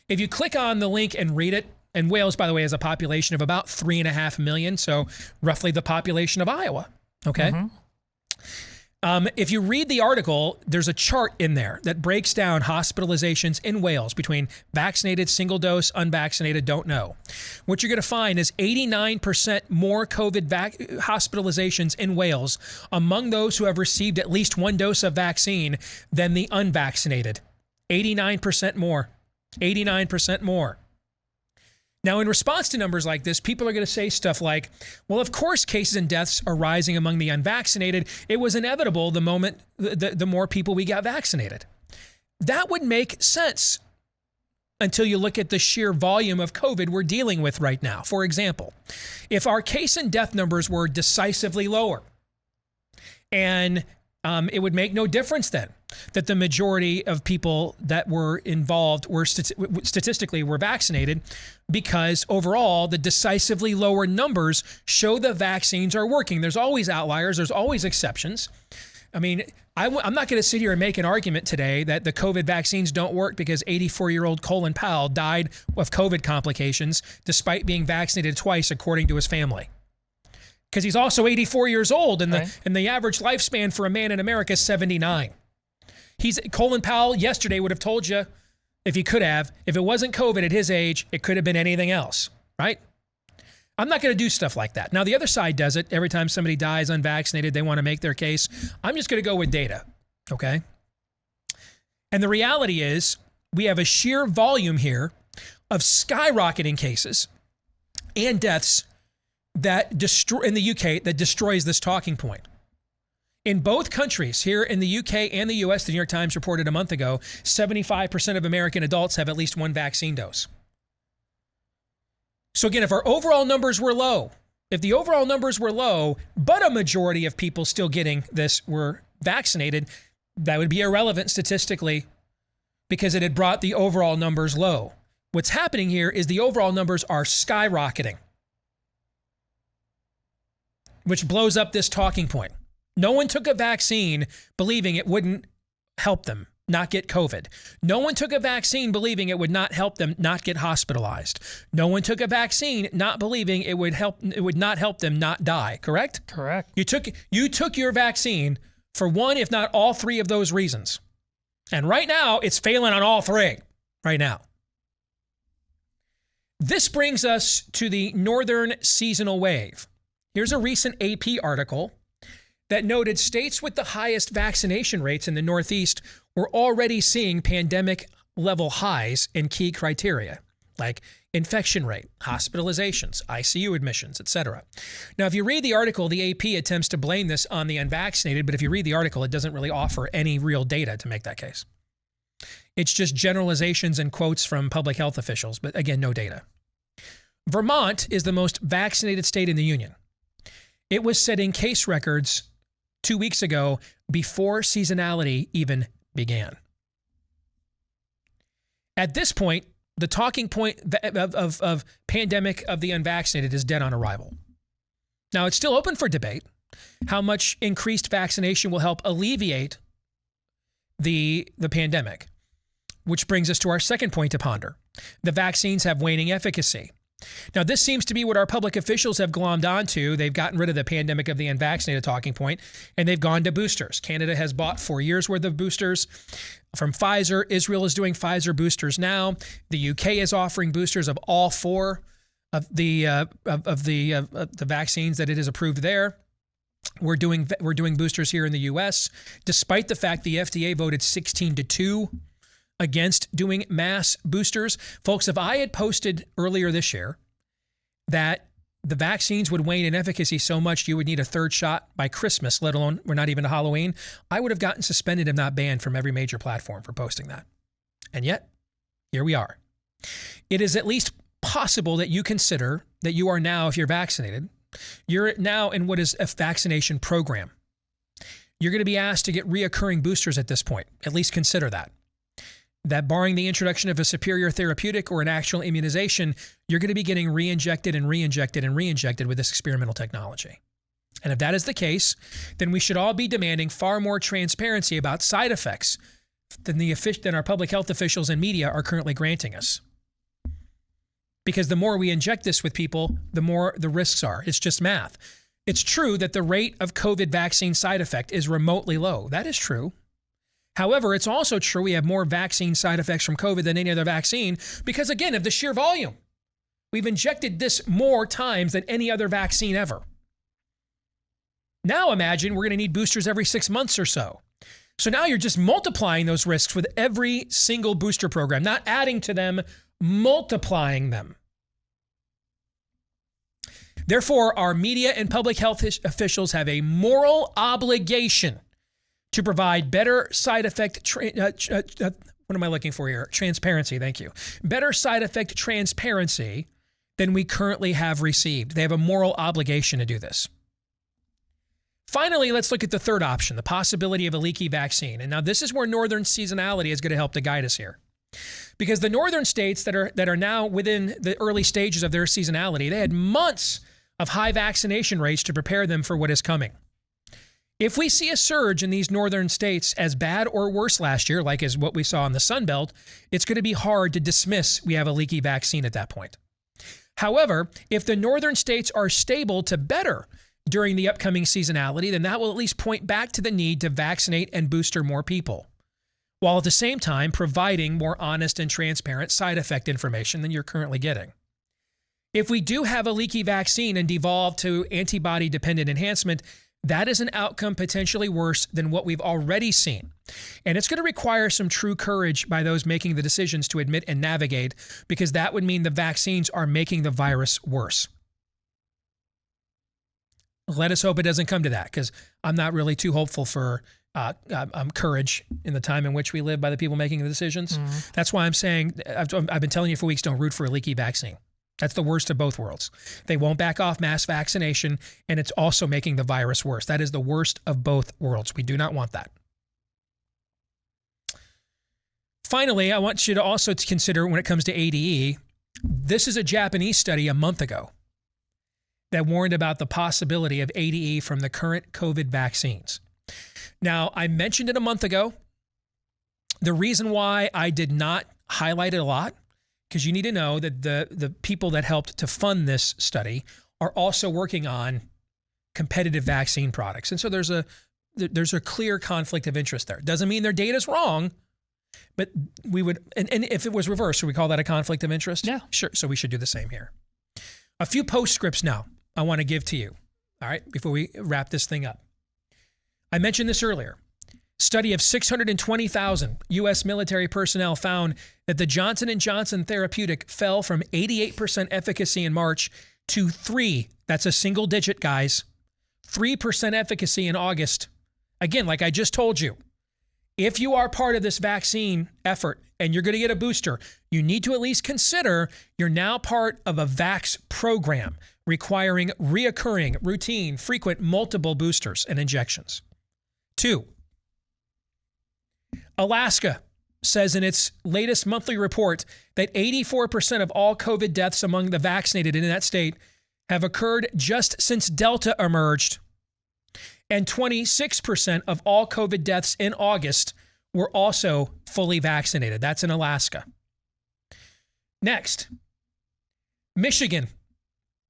If you click on the link and read it, and Wales, by the way, has a population of about 3.5 million, so roughly the population of Iowa, okay? Mm-hmm. If you read the article, there's a chart in there that breaks down hospitalizations in Wales between vaccinated, single dose, unvaccinated, don't know. What you're going to find is 89% more COVID hospitalizations in Wales among those who have received at least one dose of vaccine than the unvaccinated. 89% more. 89% more. Now, in response to numbers like this, people are going to say stuff like, well, of course, cases and deaths are rising among the unvaccinated. It was inevitable the moment the more people we got vaccinated. That would make sense until you look at the sheer volume of COVID we're dealing with right now. For example, if our case and death numbers were decisively lower, and it would make no difference then that the majority of people that were involved were statistically were vaccinated, because overall the decisively lower numbers show the vaccines are working. There's always outliers. There's always exceptions. I mean, I'm not going to sit here and make an argument today that the COVID vaccines don't work because 84-year-old Colin Powell died of COVID complications despite being vaccinated twice, according to his family. Because he's also 84 years old, and the average lifespan for a man in America is 79. Colin Powell yesterday would have told you, if he could have, if it wasn't COVID at his age, it could have been anything else, right? I'm not going to do stuff like that. Now, the other side does it. Every time somebody dies unvaccinated, they want to make their case. I'm just going to go with data, okay? And the reality is we have a sheer volume here of skyrocketing cases and deaths that in the UK that destroys this talking point. In both countries, here in the UK and the US, the New York Times reported a month ago, 75% of American adults have at least one vaccine dose. So again, if our overall numbers were low, but a majority of people still getting this were vaccinated, that would be irrelevant statistically because it had brought the overall numbers low. What's happening here is the overall numbers are skyrocketing, which blows up this talking point. No one took a vaccine believing it wouldn't help them not get COVID. No one took a vaccine believing it would not help them not get hospitalized. No one took a vaccine not believing it would not help them not die, correct? Correct. You took your vaccine for one, if not all three of those reasons. And right now, it's failing on all three right now. This brings us to the northern seasonal wave. Here's a recent AP article that noted states with the highest vaccination rates in the Northeast were already seeing pandemic level highs in key criteria. like infection rate, hospitalizations, ICU admissions, etc. Now, if you read the article, the AP attempts to blame this on the unvaccinated, but if you read the article, it doesn't really offer any real data to make that case. It's just generalizations and quotes from public health officials, but again, no data. Vermont is the most vaccinated state in the union. It was setting case records 2 weeks ago before seasonality even began. At this point, the talking point of pandemic of the unvaccinated is dead on arrival. Now, it's still open for debate how much increased vaccination will help alleviate the pandemic, which brings us to our second point to ponder. The vaccines have waning efficacy. Now, this seems to be what our public officials have glommed onto. They've gotten rid of the pandemic of the unvaccinated talking point, and they've gone to boosters. Canada has bought 4 years worth of boosters from Pfizer. Israel is doing Pfizer boosters now. The UK is offering boosters of all 4 of the vaccines that it has approved there. We're doing boosters here in the US, despite the fact the FDA voted 16-2 against doing mass boosters. Folks, if I had posted earlier this year that the vaccines would wane in efficacy so much you would need a 3rd shot by Christmas, let alone we're not even to Halloween, I would have gotten suspended, if not banned, from every major platform for posting that. And yet, here we are. It is at least possible that you consider that you are now, if you're vaccinated, you're now in what is a vaccination program. You're going to be asked to get reoccurring boosters at this point. At least consider that. That barring the introduction of a superior therapeutic or an actual immunization, you're going to be getting re-injected and re-injected and re-injected with this experimental technology. And if that is the case, then we should all be demanding far more transparency about side effects than our public health officials and media are currently granting us. Because the more we inject this with people, the more the risks are. It's just math. It's true that the rate of COVID vaccine side effect is remotely low. That is true. However, it's also true we have more vaccine side effects from COVID than any other vaccine because, again, of the sheer volume. We've injected this more times than any other vaccine ever. Now imagine we're going to need boosters every 6 months or so. So now you're just multiplying those risks with every single booster program, not adding to them, multiplying them. Therefore, our media and public health officials have a moral obligation to provide better side effect, transparency, thank you. Better side effect transparency than we currently have received. They have a moral obligation to do this. Finally, let's look at the third option, the possibility of a leaky vaccine. And now this is where northern seasonality is going to help to guide us here. Because the northern states that are now within the early stages of their seasonality, they had months of high vaccination rates to prepare them for what is coming. If we see a surge in these northern states as bad or worse last year, like as what we saw in the Sun Belt, it's going to be hard to dismiss we have a leaky vaccine at that point. However, if the northern states are stable to better during the upcoming seasonality, then that will at least point back to the need to vaccinate and booster more people, while at the same time providing more honest and transparent side effect information than you're currently getting. If we do have a leaky vaccine and devolve to antibody-dependent enhancement, that is an outcome potentially worse than what we've already seen. And it's going to require some true courage by those making the decisions to admit and navigate, because that would mean the vaccines are making the virus worse. Let us hope it doesn't come to that, because I'm not really too hopeful for courage in the time in which we live by the people making the decisions. That's why I'm saying, I've been telling you for weeks, don't root for a leaky vaccine. That's the worst of both worlds. They won't back off mass vaccination, and it's also making the virus worse. That is the worst of both worlds. We do not want that. Finally, I want you to also consider when it comes to ADE, this is a Japanese study a month ago that warned about the possibility of ADE from the current COVID vaccines. Now, I mentioned it a month ago. The reason why I did not highlight it a lot, because you need to know that the people that helped to fund this study are also working on competitive vaccine products. And so there's a clear conflict of interest there. Doesn't mean their data's wrong, but we would, and if it was reversed, would we call that a conflict of interest? Yeah. Sure. So we should do the same here. A few postscripts now I want to give to you, all right, before we wrap this thing up. I mentioned this earlier. Study of 620,000 U.S. military personnel found that the Johnson & Johnson therapeutic fell from 88% efficacy in March to 3%. That's a single digit, guys. 3% efficacy in August. Again, like I just told you, if you are part of this vaccine effort and you're going to get a booster, you need to at least consider you're now part of a vax program requiring reoccurring, routine, frequent, multiple boosters and injections. 2, Alaska says in its latest monthly report that 84% of all COVID deaths among the vaccinated in that state have occurred just since Delta emerged. And 26% of all COVID deaths in August were also fully vaccinated. That's in Alaska. Next, Michigan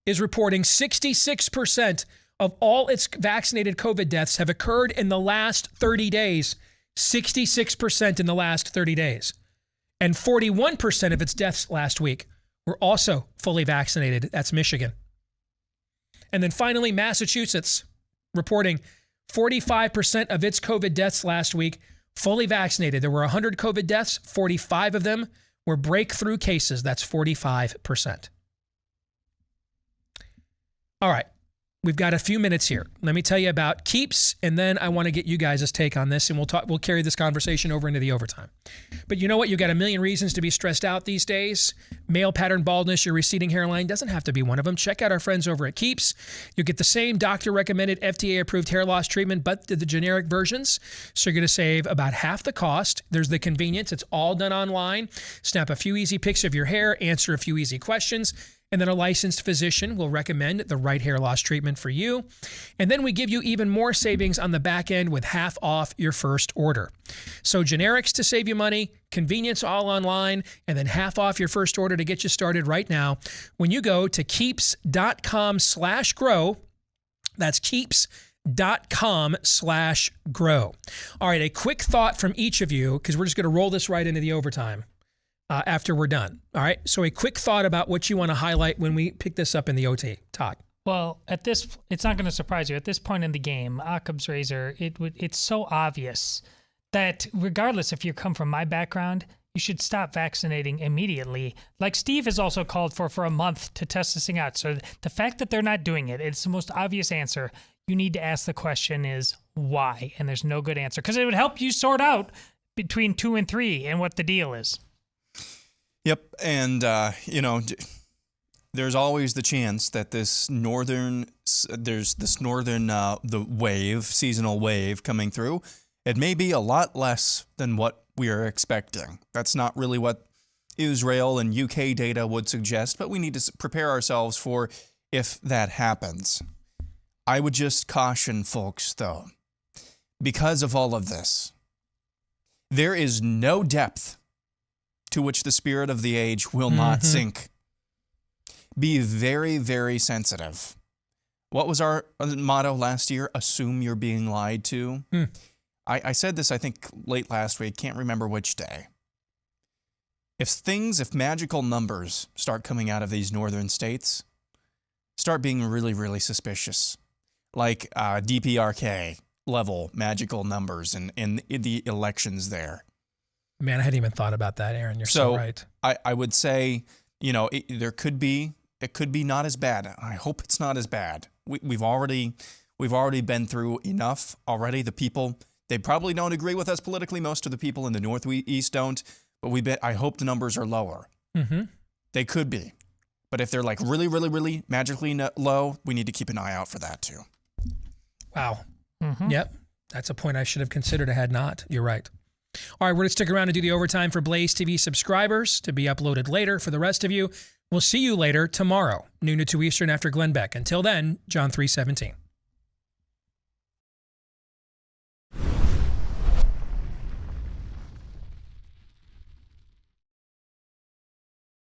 is reporting 66% of all its vaccinated COVID deaths have occurred in the last 30 days. 66% in the last 30 days. And 41% of its deaths last week were also fully vaccinated. That's Michigan. And then finally, Massachusetts reporting 45% of its COVID deaths last week fully vaccinated. There were 100 COVID deaths, 45 of them were breakthrough cases. That's 45%. All right. We've got a few minutes here. Let me tell you about Keeps, and then I want to get you guys' take on this, and we'll carry this conversation over into the overtime. But you know what? You've got a million reasons to be stressed out these days. Male pattern baldness, your receding hairline doesn't have to be one of them. Check out our friends over at Keeps. You'll get the same doctor-recommended, FDA-approved hair loss treatment, but the generic versions. So you're going to save about half the cost. There's the convenience. It's all done online. Snap a few easy pics of your hair, answer a few easy questions, and then a licensed physician will recommend the right hair loss treatment for you. And then we give you even more savings on the back end with half off your first order. So generics to save you money, convenience all online, and then half off your first order to get you started right now when you go to keeps.com/grow. That's keeps.com/grow. All right, a quick thought from each of you, because we're just going to roll this right into the overtime. After we're done. All right. So a quick thought about what you want to highlight when we pick this up in the OT. Todd. Well, it's not going to surprise you. At this point in the game, Occam's razor, it's so obvious that regardless if you come from my background, you should stop vaccinating immediately. Like Steve has also called for a month to test this thing out. So the fact that they're not doing it, it's the most obvious answer. You need to ask the question is why? And there's no good answer because it would help you sort out between 2 and 3 and what the deal is. Yep, and there's always the chance that the seasonal wave coming through. It may be a lot less than what we are expecting. That's not really what Israel and UK data would suggest, but we need to prepare ourselves for if that happens. I would just caution folks, though, because of all of this, there is no depth to which the spirit of the age will not sink. Be very, very sensitive. What was our motto last year? Assume you're being lied to. I said this, I think, late last week. Can't remember which day. If magical numbers start coming out of these northern states, start being really, really suspicious. Like DPRK level magical numbers in the elections there. Man, I hadn't even thought about that, Aaron. You're so right. I would say, it could be not as bad. I hope it's not as bad. We've already been through enough already. The people, they probably don't agree with us politically. Most of the people in the Northeast don't, but I hope the numbers are lower. Mm-hmm. They could be. But if they're like really, really, really magically low, we need to keep an eye out for that too. Wow. Mm-hmm. Yep. That's a point I should have considered. I had not. You're right. All right, we're going to stick around and do the overtime for BlazeTV subscribers to be uploaded later. For the rest of you, we'll see you later tomorrow, noon to 2 Eastern after Glenn Beck. Until then, John 3:17.